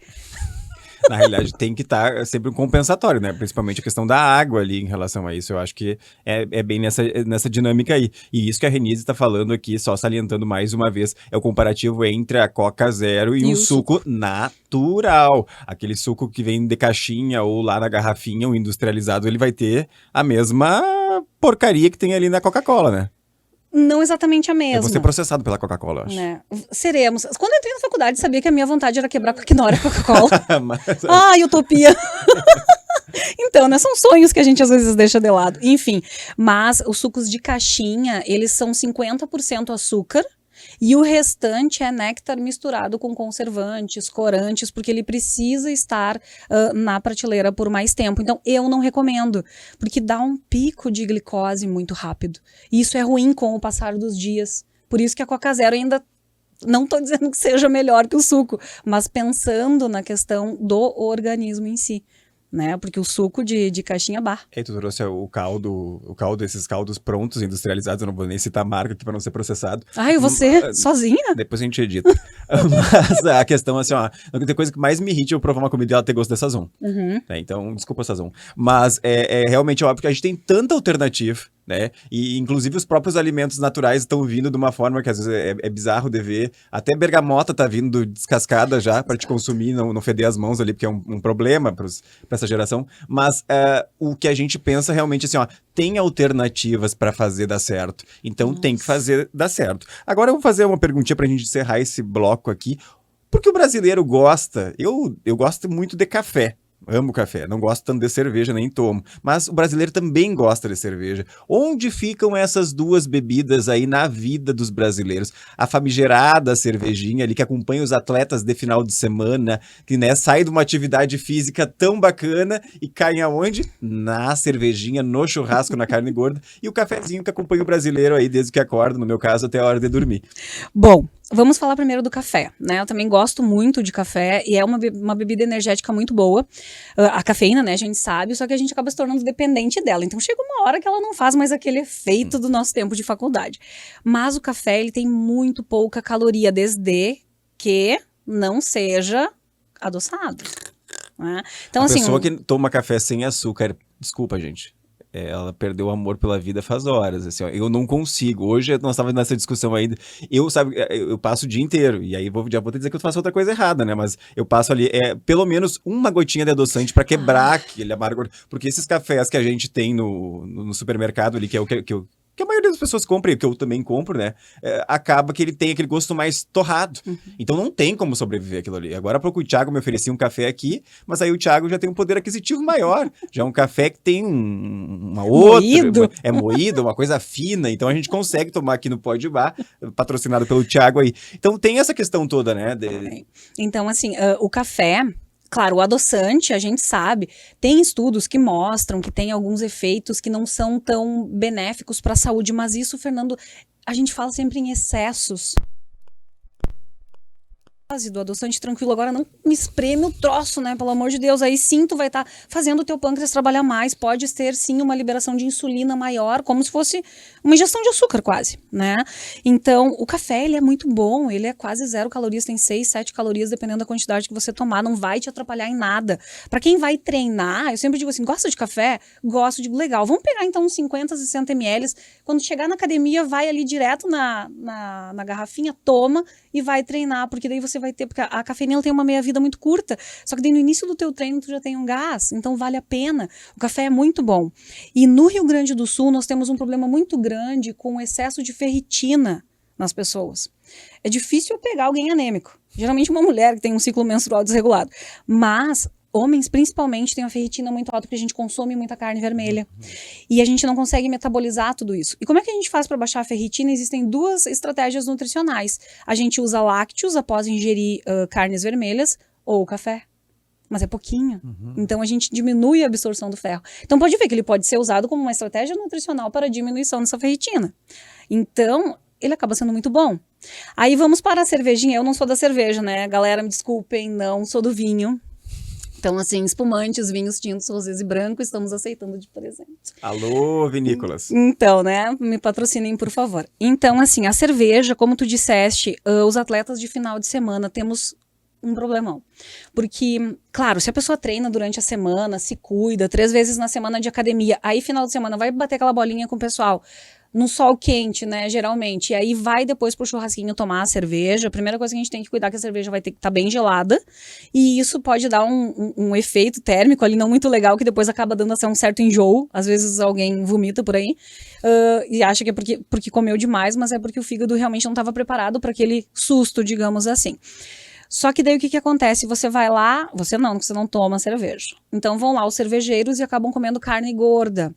Na realidade, tem que estar sempre um compensatório, né? Principalmente a questão da água ali em relação a isso. Eu acho que é bem nessa dinâmica aí. E isso que a Renise está falando aqui, só salientando mais uma vez, é o comparativo entre a Coca Zero e um suco natural. Aquele suco que vem de caixinha ou lá na garrafinha, o industrializado, ele vai ter a mesma porcaria que tem ali na Coca-Cola, né? Não exatamente a mesma. Eu vou ser processado pela Coca-Cola, eu acho. Né? Seremos. Quando eu entrei na faculdade, sabia que a minha vontade era quebrar com a Knorr e a Coca-Cola. Mas, Ai, utopia! Então, né, são sonhos que a gente às vezes deixa de lado. Enfim, mas os sucos de caixinha, eles são 50% açúcar e o restante é néctar misturado com conservantes, corantes, porque ele precisa estar na prateleira por mais tempo. Então, eu não recomendo, porque dá um pico de glicose muito rápido. E isso é ruim com o passar dos dias. Por isso que a Coca Zero ainda... Não estou dizendo que seja melhor que o suco, mas pensando na questão do organismo em si. Né? Porque o suco de caixinha bar. E tu trouxe o caldo, esses caldos prontos, industrializados, eu não vou nem citar a marca aqui para não ser processado. Ai, você sozinha? Depois a gente edita. Mas a questão, assim, ó, tem coisa que mais me irrita é eu provar uma comida e ela ter gosto de sazon. Né? Então, desculpa sazon. Mas é realmente óbvio que a gente tem tanta alternativa, né? E inclusive os próprios alimentos naturais estão vindo de uma forma que às vezes é bizarro de ver. Até bergamota tá vindo descascada já para te consumir, não feder as mãos ali, porque é um problema para essa geração. Mas o que a gente pensa realmente assim, ó, tem alternativas para fazer dar certo. Então tem que fazer dar certo. Agora eu vou fazer uma perguntinha pra gente encerrar esse bloco aqui. Porque o brasileiro gosta, eu gosto muito de café. Amo café, não gosto tanto de cerveja, nem tomo. Mas o brasileiro também gosta de cerveja. Onde ficam essas duas bebidas aí na vida dos brasileiros? A famigerada cervejinha ali que acompanha os atletas de final de semana, que né, sai de uma atividade física tão bacana e cai aonde? Na cervejinha, no churrasco, na carne gorda. E o cafezinho que acompanha o brasileiro aí desde que acorda, no meu caso, até a hora de dormir. Bom, vamos falar primeiro do café, né? Eu também gosto muito de café e é uma bebida energética muito boa. A cafeína, né, a gente sabe, só que a gente acaba se tornando dependente dela. Então chega uma hora que ela não faz mais aquele efeito do nosso tempo de faculdade. Mas o café, ele tem muito pouca caloria, desde que não seja adoçado. Né? Então, A assim, pessoa que toma café sem açúcar, desculpa, gente. Ela perdeu o amor pela vida faz horas, assim, ó, eu não consigo, hoje nós estávamos nessa discussão ainda, eu passo o dia inteiro, e aí já vou te dizer que eu faço outra coisa errada, né, mas eu passo ali, pelo menos uma gotinha de adoçante para quebrar aquele amargo, porque esses cafés que a gente tem no supermercado ali, que é o que a maioria das pessoas compra, e que eu também compro, né, acaba que ele tem aquele gosto mais torrado. Então não tem como sobreviver aquilo ali. Agora há pouco o Thiago me oferecia um café aqui, mas aí o Thiago já tem um poder aquisitivo maior. Já é um café que tem uma outra... Moído. É moído, uma coisa fina. Então a gente consegue tomar aqui no Pode Bar, patrocinado pelo Thiago aí. Então tem essa questão toda, né? Então, assim, o café... Claro, o adoçante, a gente sabe, tem estudos que mostram que tem alguns efeitos que não são tão benéficos para a saúde, mas isso, Fernando, a gente fala sempre em excessos. Do adoçante tranquilo, agora não me espreme o troço, né, pelo amor de Deus, aí sim tu vai estar fazendo o teu pâncreas trabalhar mais, pode ter sim uma liberação de insulina maior, como se fosse uma ingestão de açúcar quase, né, então o café ele é muito bom, ele é quase 0 calorias, tem 6, 7 calorias dependendo da quantidade que você tomar, não vai te atrapalhar em nada. Para quem vai treinar, eu sempre digo assim, gosta de café? Gosto, digo legal, vamos pegar então uns 50, 60 ml, quando chegar na academia vai ali direto na garrafinha, toma e vai treinar, porque daí você vai ter, porque a cafeína ela tem uma meia-vida muito curta, só que daí no início do teu treino tu já tem um gás, então vale a pena. O café é muito bom. E no Rio Grande do Sul nós temos um problema muito grande com o excesso de ferritina nas pessoas. É difícil pegar alguém anêmico, geralmente uma mulher que tem um ciclo menstrual desregulado, mas homens, principalmente, têm uma ferritina muito alta porque a gente consome muita carne vermelha. E a gente não consegue metabolizar tudo isso. E como é que a gente faz para baixar a ferritina? Existem 2 estratégias nutricionais. A gente usa lácteos após ingerir carnes vermelhas ou café. Mas é pouquinho. Então a gente diminui a absorção do ferro. Então pode ver que ele pode ser usado como uma estratégia nutricional para a diminuição dessa ferritina. Então ele acaba sendo muito bom. Aí vamos para a cervejinha. Eu não sou da cerveja, né? Galera, me desculpem, não sou do vinho. Então, assim, espumantes, vinhos tintos, rosés e branco, estamos aceitando de presente. Alô, vinícolas. Então, né, me patrocinem, por favor. Então, assim, a cerveja, como tu disseste, os atletas de final de semana, temos um problemão. Porque, claro, se a pessoa treina durante a semana, se cuida, 3 vezes na semana de academia, aí final de semana vai bater aquela bolinha com o pessoal, no sol quente, né, geralmente, e aí vai depois pro churrasquinho tomar a cerveja, a primeira coisa que a gente tem que cuidar é que a cerveja vai ter que estar bem gelada, e isso pode dar um efeito térmico ali não muito legal, que depois acaba dando assim, um certo enjoo, às vezes alguém vomita por aí, e acha que é porque comeu demais, mas é porque o fígado realmente não estava preparado para aquele susto, digamos assim. Só que daí o que acontece? Você vai lá, você não toma cerveja. Então vão lá os cervejeiros e acabam comendo carne gorda.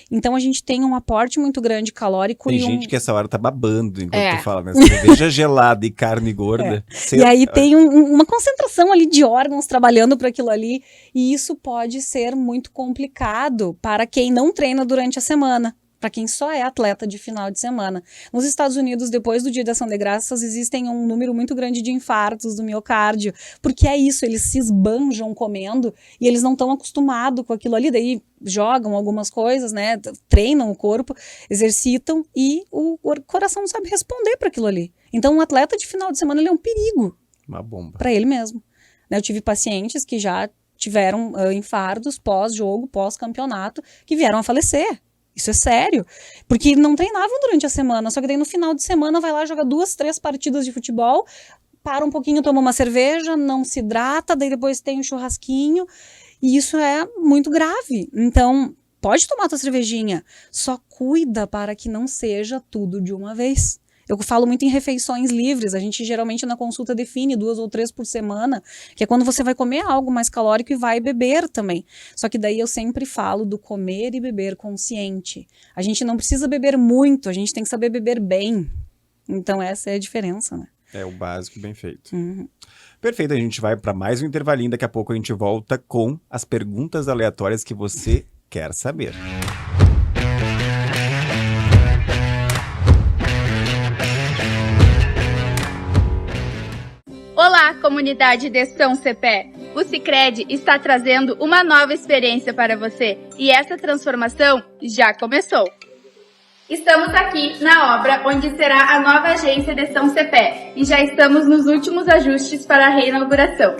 Então a gente tem um aporte muito grande calórico. Tem gente que essa hora tá babando enquanto tu fala, né? Cerveja gelada e carne gorda. E aí tem uma concentração ali de órgãos trabalhando para aquilo ali. E isso pode ser muito complicado para quem não treina durante a semana. Para quem só é atleta de final de semana. Nos Estados Unidos, depois do Dia de Ação de Graças, existem um número muito grande de infartos do miocárdio, porque é isso, eles se esbanjam comendo e eles não estão acostumados com aquilo ali, daí jogam algumas coisas, né, treinam o corpo, exercitam e o coração não sabe responder para aquilo ali. Então, um atleta de final de semana, ele é um perigo. Uma bomba. Para ele mesmo. Né, eu tive pacientes que já tiveram infartos pós-jogo, pós-campeonato, que vieram a falecer. Isso é sério, porque não treinavam durante a semana, só que daí no final de semana vai lá, joga 2, 3 partidas de futebol, para um pouquinho, toma uma cerveja, não se hidrata, daí depois tem um churrasquinho, e isso é muito grave. Então, pode tomar tua cervejinha, só cuida para que não seja tudo de uma vez. Eu falo muito em refeições livres, a gente geralmente na consulta define 2 ou 3 por semana, que é quando você vai comer algo mais calórico e vai beber também. Só que daí eu sempre falo do comer e beber consciente. A gente não precisa beber muito, a gente tem que saber beber bem. Então essa é a diferença, né? É o básico bem feito. Uhum. Perfeito, a gente vai para mais um intervalinho, daqui a pouco a gente volta com as perguntas aleatórias que você quer saber. Olá, comunidade de São Cepé! O Sicredi está trazendo uma nova experiência para você e essa transformação já começou. Estamos aqui na obra onde será a nova agência de São Cepé e já estamos nos últimos ajustes para a reinauguração.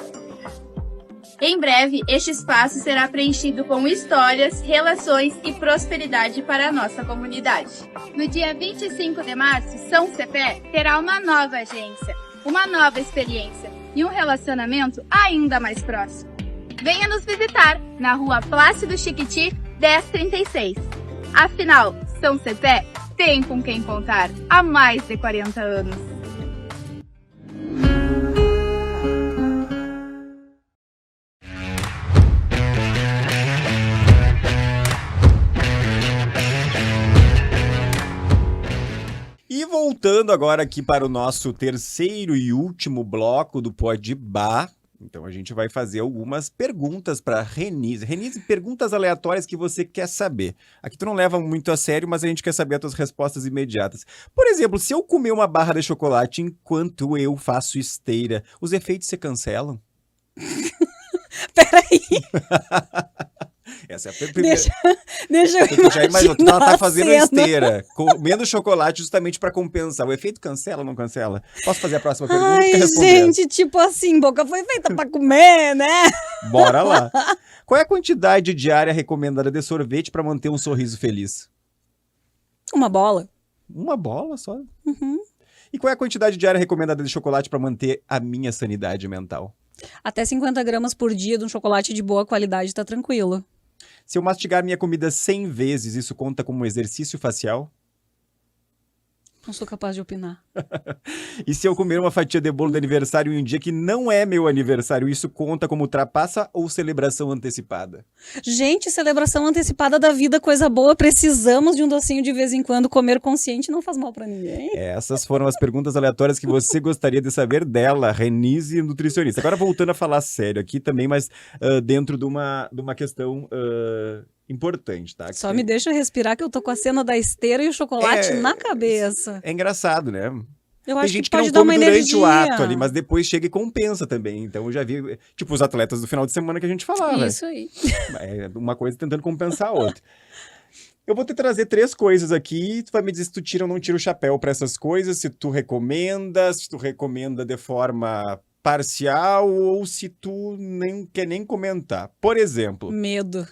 Em breve, este espaço será preenchido com histórias, relações e prosperidade para a nossa comunidade. No dia 25 de março, São Cepé terá uma nova agência, uma nova experiência e um relacionamento ainda mais próximo. Venha nos visitar na Rua Plácido Chiquiti, 1036. Afinal, São Cepé tem com quem contar há mais de 40 anos. E voltando agora aqui para o nosso terceiro e último bloco do Pode Bar, então a gente vai fazer algumas perguntas para Renise. Renise, perguntas aleatórias que você quer saber. Aqui tu não leva muito a sério, mas a gente quer saber as tuas respostas imediatas. Por exemplo, se eu comer uma barra de chocolate enquanto eu faço esteira, os efeitos se cancelam? Peraí. Essa é a primeira. Deixa eu imaginar tu ela tá fazendo a cena. esteira, comendo chocolate justamente pra compensar. O efeito cancela ou não cancela? Posso fazer a próxima pergunta? Ai, Quer responder gente, tipo assim, boca foi feita pra comer, né? essa? Bora lá. Qual é a quantidade diária recomendada de sorvete pra manter um sorriso feliz? Uma bola. Uma bola só? Uhum. E qual é a quantidade diária recomendada de chocolate pra manter a minha sanidade mental? Até 50 gramas por dia de um chocolate de boa qualidade tá tranquilo. Se eu mastigar minha comida 100 vezes, isso conta como um exercício facial? Não sou capaz de opinar. E se eu comer uma fatia de bolo de aniversário em um dia que não é meu aniversário, isso conta como trapaça ou celebração antecipada? Gente, celebração antecipada da vida, coisa boa. Precisamos de um docinho de vez em quando. Comer consciente não faz mal pra ninguém. Essas foram as perguntas aleatórias que você gostaria de saber dela, Renise, nutricionista. Agora voltando a falar sério aqui também, mas dentro de uma questão importante, tá? Só me deixa respirar que eu tô com a cena da esteira e o chocolate na cabeça. É engraçado, né? Eu Tem acho gente que pode não dar come uma durante energia. o ato ali, mas depois chega e compensa também. Então eu já vi, tipo, os atletas do final de semana que a gente falava. Isso aí. É uma coisa tentando compensar a outra. Eu vou te trazer 3 coisas aqui, tu vai me dizer se tu tira ou não tira o chapéu para essas coisas, se tu recomenda de forma parcial ou se tu nem quer nem comentar. Por exemplo, Medo.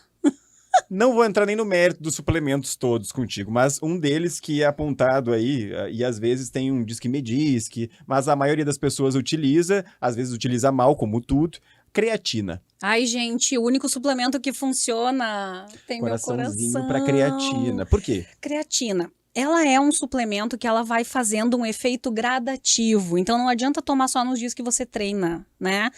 não vou entrar nem no mérito dos suplementos todos contigo, mas um deles que é apontado aí, e às vezes tem um diz que me diz que, mas a maioria das pessoas utiliza, às vezes utiliza mal, como tudo, creatina. Ai, gente, o único suplemento que funciona tem meu Coraçãozinho coração. pra creatina. Por quê? Creatina. Ela é um suplemento que ela vai fazendo um efeito gradativo. Então não adianta tomar só nos dias que você treina, né?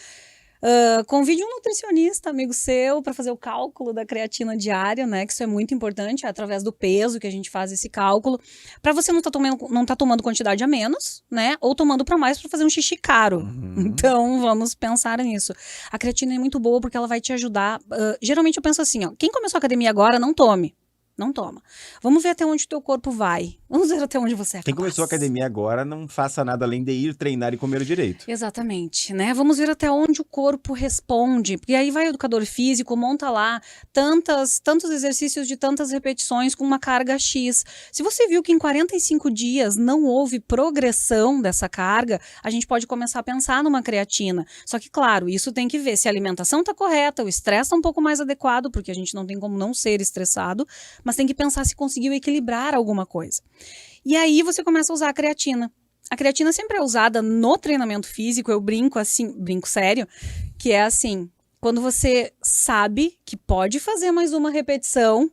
Convide um nutricionista, amigo seu, para fazer o cálculo da creatina diária, né? Que isso é muito importante, é através do peso que a gente faz esse cálculo. Para você não tá tomando quantidade a menos, né? Ou tomando para mais para fazer um xixi caro. Então, vamos pensar nisso. A creatina é muito boa porque ela vai te ajudar. Geralmente eu penso assim, ó, quem começou a academia agora, não tome. Não toma. Vamos ver até onde o teu corpo vai. Vamos ver até onde você é capaz. Quem começou a academia agora, não faça nada além de ir treinar e comer direito. Exatamente, né? Vamos ver até onde o corpo responde. Porque aí vai o educador físico, monta lá tantos exercícios de tantas repetições com uma carga X. Se você viu que em 45 dias não houve progressão dessa carga, a gente pode começar a pensar numa creatina. Só que, claro, isso tem que ver se a alimentação está correta, o estresse está um pouco mais adequado, porque a gente não tem como não ser estressado, mas tem que pensar se conseguiu equilibrar alguma coisa. E aí você começa a usar a creatina. A creatina sempre é usada no treinamento físico, eu brinco assim, brinco sério, que é assim, quando você sabe que pode fazer mais uma repetição,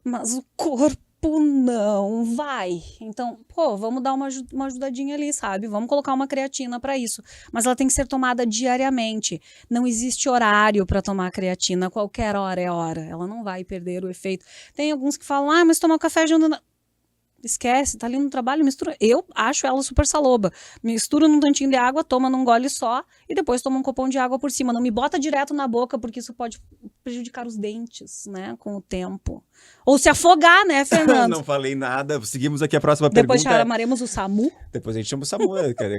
mas o corpo não vai. Então, vamos dar uma ajudadinha ali, sabe? Vamos colocar uma creatina para isso. Mas ela tem que ser tomada diariamente. Não existe horário para tomar a creatina. Qualquer hora é hora. Ela não vai perder o efeito. Tem alguns que falam, mas tomar café junto... Esquece, tá ali no trabalho, mistura. Eu acho ela super saloba. Mistura num tantinho de água, toma num gole só e depois toma um copão de água por cima. Não me bota direto na boca, porque isso pode prejudicar os dentes, né, com o tempo. Ou se afogar, né, Fernando? Não falei nada. Seguimos aqui a próxima Depois pergunta. chamaremos o SAMU. Depois a gente chama o SAMU,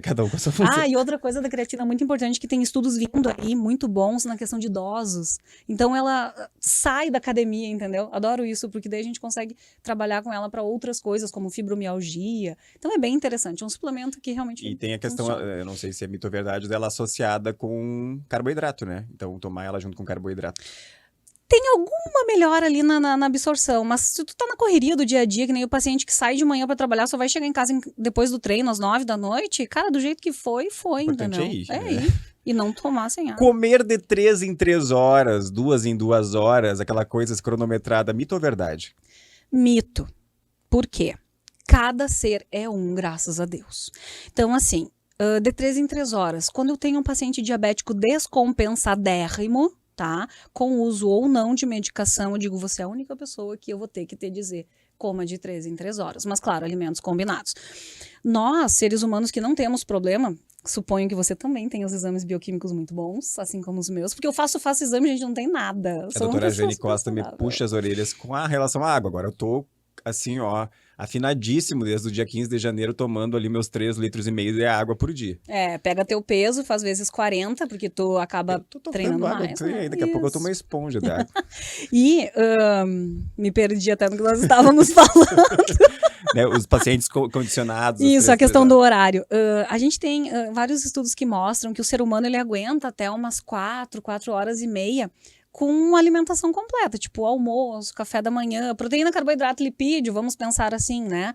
cada um com a sua função. E outra coisa da creatina muito importante, que tem estudos vindo aí, muito bons na questão de idosos. Então ela sai da academia, entendeu? Adoro isso, porque daí a gente consegue trabalhar com ela para outras coisas, como fibromialgia. Então é bem interessante, é um suplemento que realmente E tem a questão, funciona. eu não sei se é mito ou verdade, dela associada com carboidrato, né? Então tomar ela junto com carboidrato. Tem alguma melhora ali na absorção, mas se tu tá na correria do dia a dia, que nem o paciente que sai de manhã para trabalhar, só vai chegar em casa depois do treino, às 9 da noite, cara, do jeito que foi, Importante entendeu? é ir, né? Ir. E não tomar sem água. Comer de 3 em 3 horas, 2 em 2 horas, aquela coisa cronometrada, mito ou verdade? Mito. Por quê? Cada ser é um, graças a Deus. Então, assim, de 3 em 3 horas, quando eu tenho um paciente diabético descompensadérrimo, tá? Com uso ou não de medicação, eu digo, você é a única pessoa que eu vou ter que te dizer, coma de 3 em 3 horas. Mas, claro, alimentos combinados. Nós, seres humanos que não temos problema, suponho que você também tem os exames bioquímicos muito bons, assim como os meus, porque eu faço exame, gente, não tem nada. A doutora Jane Costa me puxa as orelhas com a relação à água. Agora eu tô, assim, ó, afinadíssimo desde o dia 15 de janeiro, tomando ali meus 3,5 litros de água por dia. Pega teu peso, faz vezes 40, porque tu acaba treinando água, mais. Né? Daqui a pouco eu tomo uma esponja de água. E me perdi até no que nós estávamos falando. Né, os pacientes condicionados. Isso, a questão do horário. A gente tem vários estudos que mostram que o ser humano ele aguenta até umas 4 horas e meia com alimentação completa, tipo almoço, café da manhã, proteína, carboidrato, lipídio, vamos pensar assim, né?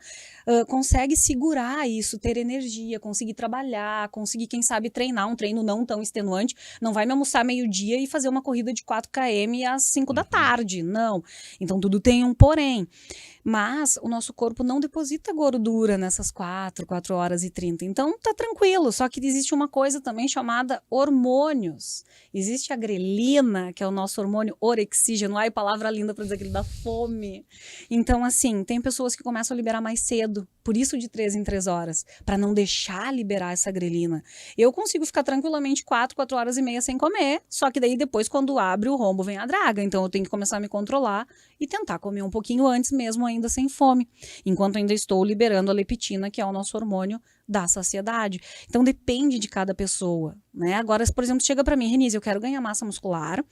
Consegue segurar isso, ter energia, conseguir trabalhar, conseguir, quem sabe, treinar um treino não tão extenuante. Não vai me almoçar meio-dia e fazer uma corrida de 4 km às 5 da tarde, não. Então, tudo tem um porém. Mas o nosso corpo não deposita gordura nessas 4 horas e 30. Então, tá tranquilo. Só que existe uma coisa também chamada hormônios. Existe a grelina, que é o nosso hormônio orexígeno. Ai, palavra linda para dizer que ele dá fome. Então, assim, tem pessoas que começam a liberar mais cedo. Por isso de 3 em 3 horas. Para não deixar liberar essa grelina. Eu consigo ficar tranquilamente 4 horas e meia sem comer. Só que daí depois, quando abre o rombo, vem a draga. Então, eu tenho que começar a me controlar e tentar comer um pouquinho antes mesmo, ainda sem fome, enquanto ainda estou liberando a leptina, que é o nosso hormônio da saciedade. Então depende de cada pessoa, né? Agora, por exemplo, chega para mim, Renise, eu quero ganhar massa muscular,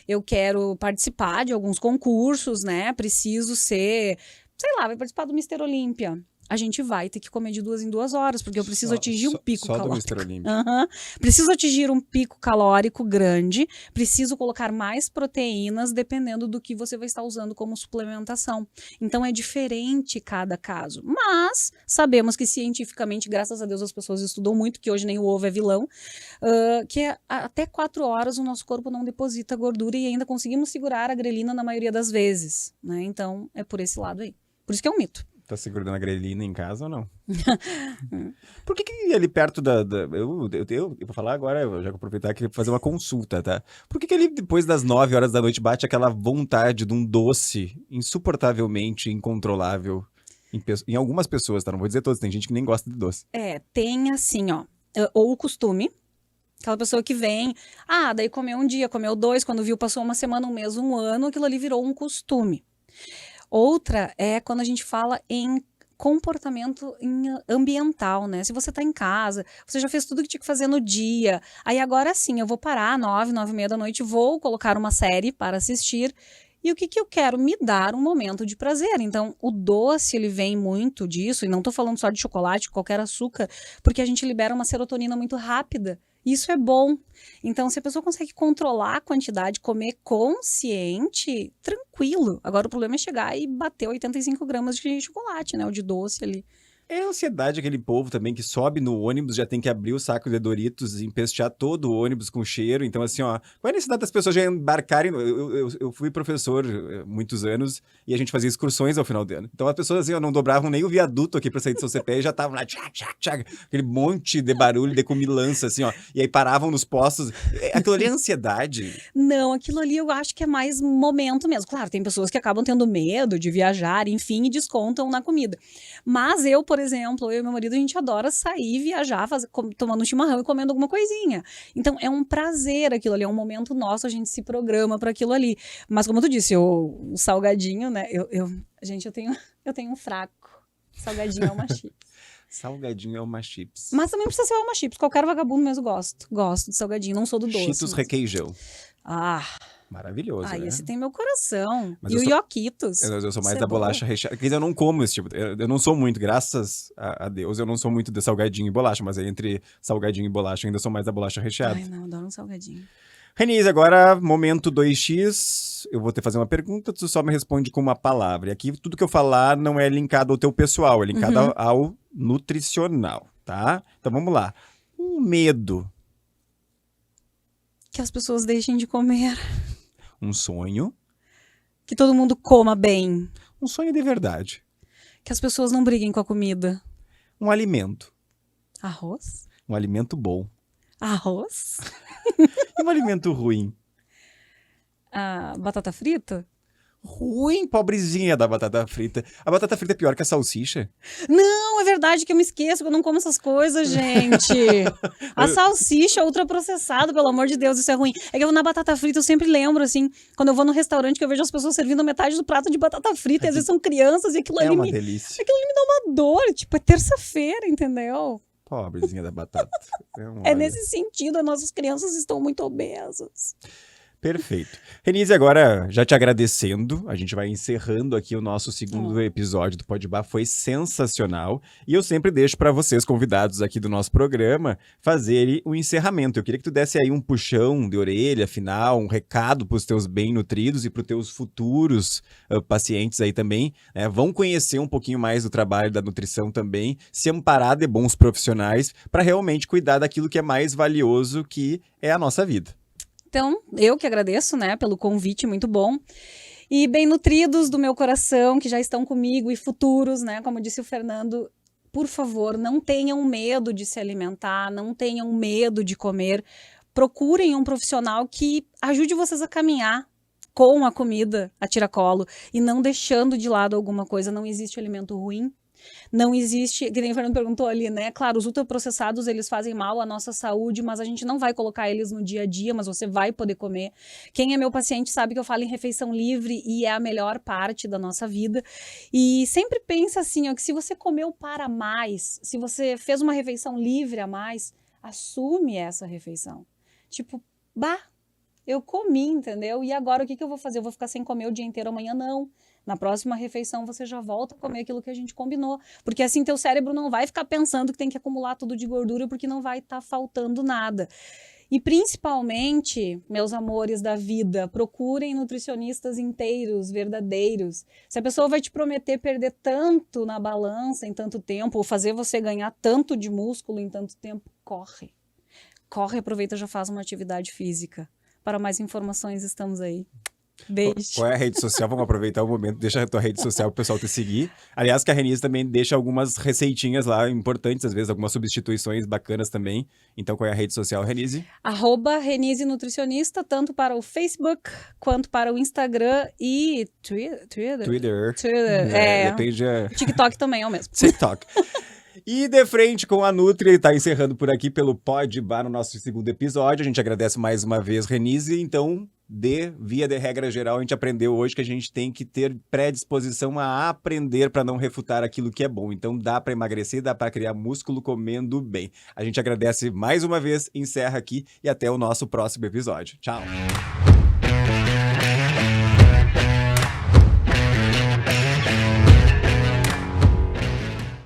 eu quero participar de alguns concursos, né? Preciso ser, sei lá, vai participar do Mister Olímpia. a gente vai ter que comer de 2 em 2 horas, porque eu preciso atingir um pico Só do calórico. Mr. Olímpio. Aham. Preciso atingir um pico calórico grande, preciso colocar mais proteínas dependendo do que você vai estar usando como suplementação. Então é diferente cada caso. Mas sabemos que cientificamente, graças a Deus, as pessoas estudam muito, que hoje nem o ovo é vilão, até 4 horas o nosso corpo não deposita gordura e ainda conseguimos segurar a grelina na maioria das vezes, né? Então é por esse lado aí. Por isso que é um mito. Tá segurando a grelina em casa ou não? Por que ali perto eu vou falar agora, eu já vou aproveitar aqui pra fazer uma consulta, tá? Por que ali depois das 9 horas da noite bate aquela vontade de um doce insuportavelmente incontrolável em algumas pessoas, tá? Não vou dizer todas, tem gente que nem gosta de doce. Tem assim, ó, ou o costume, aquela pessoa que vem, daí comeu um dia, comeu 2, quando viu passou uma semana, um mês, um ano, aquilo ali virou um costume. Outra é quando a gente fala em comportamento ambiental, né? Se você tá em casa, você já fez tudo que tinha que fazer no dia, aí agora sim, eu vou parar 9, 9h30 da noite, vou colocar uma série para assistir, e o que eu quero? Me dar um momento de prazer. Então, o doce, ele vem muito disso, e não tô falando só de chocolate, qualquer açúcar, porque a gente libera uma serotonina muito rápida. Isso é bom. Então, se a pessoa consegue controlar a quantidade, comer consciente, tranquilo. Agora, o problema é chegar e bater 85 gramas de chocolate, né? Ou de doce ali. É a ansiedade aquele povo também que sobe no ônibus, já tem que abrir o saco de Doritos e empestear todo o ônibus com cheiro. Então, assim, ó, qual é a necessidade das pessoas já embarcarem? Eu fui professor muitos anos e a gente fazia excursões ao final do ano. Então, as pessoas, assim, ó, não dobravam nem o viaduto aqui pra sair de São Cepé e já estavam lá, aquele monte de barulho de comilança, assim, ó. E aí paravam nos postos. Aquilo ali é ansiedade. Não, aquilo ali eu acho que é mais momento mesmo. Claro, tem pessoas que acabam tendo medo de viajar, enfim, e descontam na comida. Mas eu, por exemplo, eu e meu marido, a gente adora sair, viajar, tomando um chimarrão e comendo alguma coisinha. Então, é um prazer aquilo ali, é um momento nosso, a gente se programa para aquilo ali. Mas, como tu disse, o salgadinho, né? Gente, eu tenho um fraco. Salgadinho é uma chips. Salgadinho é uma chips. Mas também precisa ser uma chips. Qualquer vagabundo mesmo gosto. Gosto de salgadinho, não sou do doce. Cheetos requeijão. Maravilhoso, né? Esse tem meu coração. Mas e o Yoquitos. Eu sou mais da bolacha recheada. Quer dizer, eu não como esse tipo. Eu não sou muito, graças a Deus, eu não sou muito de salgadinho e bolacha. Mas aí entre salgadinho e bolacha, eu ainda sou mais da bolacha recheada. Ai, não, adoro um salgadinho. Renise, agora, momento 2x. Eu vou te fazer uma pergunta, tu só me responde com uma palavra. E aqui, tudo que eu falar não é linkado ao teu pessoal, é linkado ao nutricional, tá? Então, vamos lá. Um medo. Que as pessoas deixem de comer. Um sonho. Que todo mundo coma bem. Um sonho de verdade. Que as pessoas não briguem com a comida. Um alimento. Arroz? Um alimento bom. Arroz? E um alimento ruim. Batata frita? Ruim, pobrezinha da batata frita. A batata frita é pior que a salsicha? Não, é verdade que eu me esqueço que eu não como essas coisas, gente. A salsicha ultraprocessada, pelo amor de Deus, isso é ruim. É que eu na batata frita eu sempre lembro, assim, quando eu vou no restaurante que eu vejo as pessoas servindo metade do prato de batata frita, e às vezes são crianças e aquilo É ali uma delícia. aquilo ali me dá uma dor, tipo, é terça-feira, entendeu? Pobrezinha da batata. É nesse sentido, as nossas crianças estão muito obesas. Perfeito. Renise, agora já te agradecendo, a gente vai encerrando aqui o nosso segundo episódio do Podbar, foi sensacional. E eu sempre deixo para vocês, convidados aqui do nosso programa, fazerem o encerramento. Eu queria que tu desse aí um puxão de orelha final, um recado para os teus bem nutridos e para os teus futuros pacientes aí também. Né? Vão conhecer um pouquinho mais do trabalho da nutrição também, se amparar de bons profissionais para realmente cuidar daquilo que é mais valioso, que é a nossa vida. Então, eu que agradeço, né, pelo convite, muito bom. E bem nutridos do meu coração, que já estão comigo, e futuros, né, como disse o Fernando, por favor, não tenham medo de se alimentar, não tenham medo de comer. Procurem um profissional que ajude vocês a caminhar com a comida a tiracolo e não deixando de lado alguma coisa. Não existe alimento ruim. Não existe, que nem o Fernando perguntou ali, né? Claro, os ultraprocessados, eles fazem mal à nossa saúde, mas a gente não vai colocar eles no dia a dia, mas você vai poder comer. Quem é meu paciente sabe que eu falo em refeição livre e é a melhor parte da nossa vida. E sempre pensa assim, ó, que se você comeu para mais, se você fez uma refeição livre a mais, assume essa refeição. Tipo, eu comi, entendeu? E agora o que eu vou fazer? Eu vou ficar sem comer o dia inteiro amanhã? Não. Na próxima refeição você já volta a comer aquilo que a gente combinou. Porque assim teu cérebro não vai ficar pensando que tem que acumular tudo de gordura porque não vai estar faltando nada. E principalmente, meus amores da vida, procurem nutricionistas inteiros, verdadeiros. Se a pessoa vai te prometer perder tanto na balança em tanto tempo, ou fazer você ganhar tanto de músculo em tanto tempo, corre. Corre, aproveita e já faz uma atividade física. Para mais informações, estamos aí. Beijo. Qual é a rede social? Vamos aproveitar o momento, deixa a tua rede social pro pessoal te seguir. Aliás, que a Renise também deixa algumas receitinhas lá importantes, às vezes algumas substituições bacanas também. Então, qual é a rede social, Renise? @Renise Nutricionista, tanto para o Facebook, quanto para o Instagram e Twitter. Depende. Depende. TikTok também é o mesmo. TikTok. E de frente com a Nutri, tá encerrando por aqui pelo Pod Bar no nosso segundo episódio. A gente agradece mais uma vez, Renise. Então, via de regra geral, a gente aprendeu hoje que a gente tem que ter predisposição a aprender para não refutar aquilo que é bom. Então, dá para emagrecer, dá para criar músculo comendo bem. A gente agradece mais uma vez, encerra aqui e até o nosso próximo episódio. Tchau!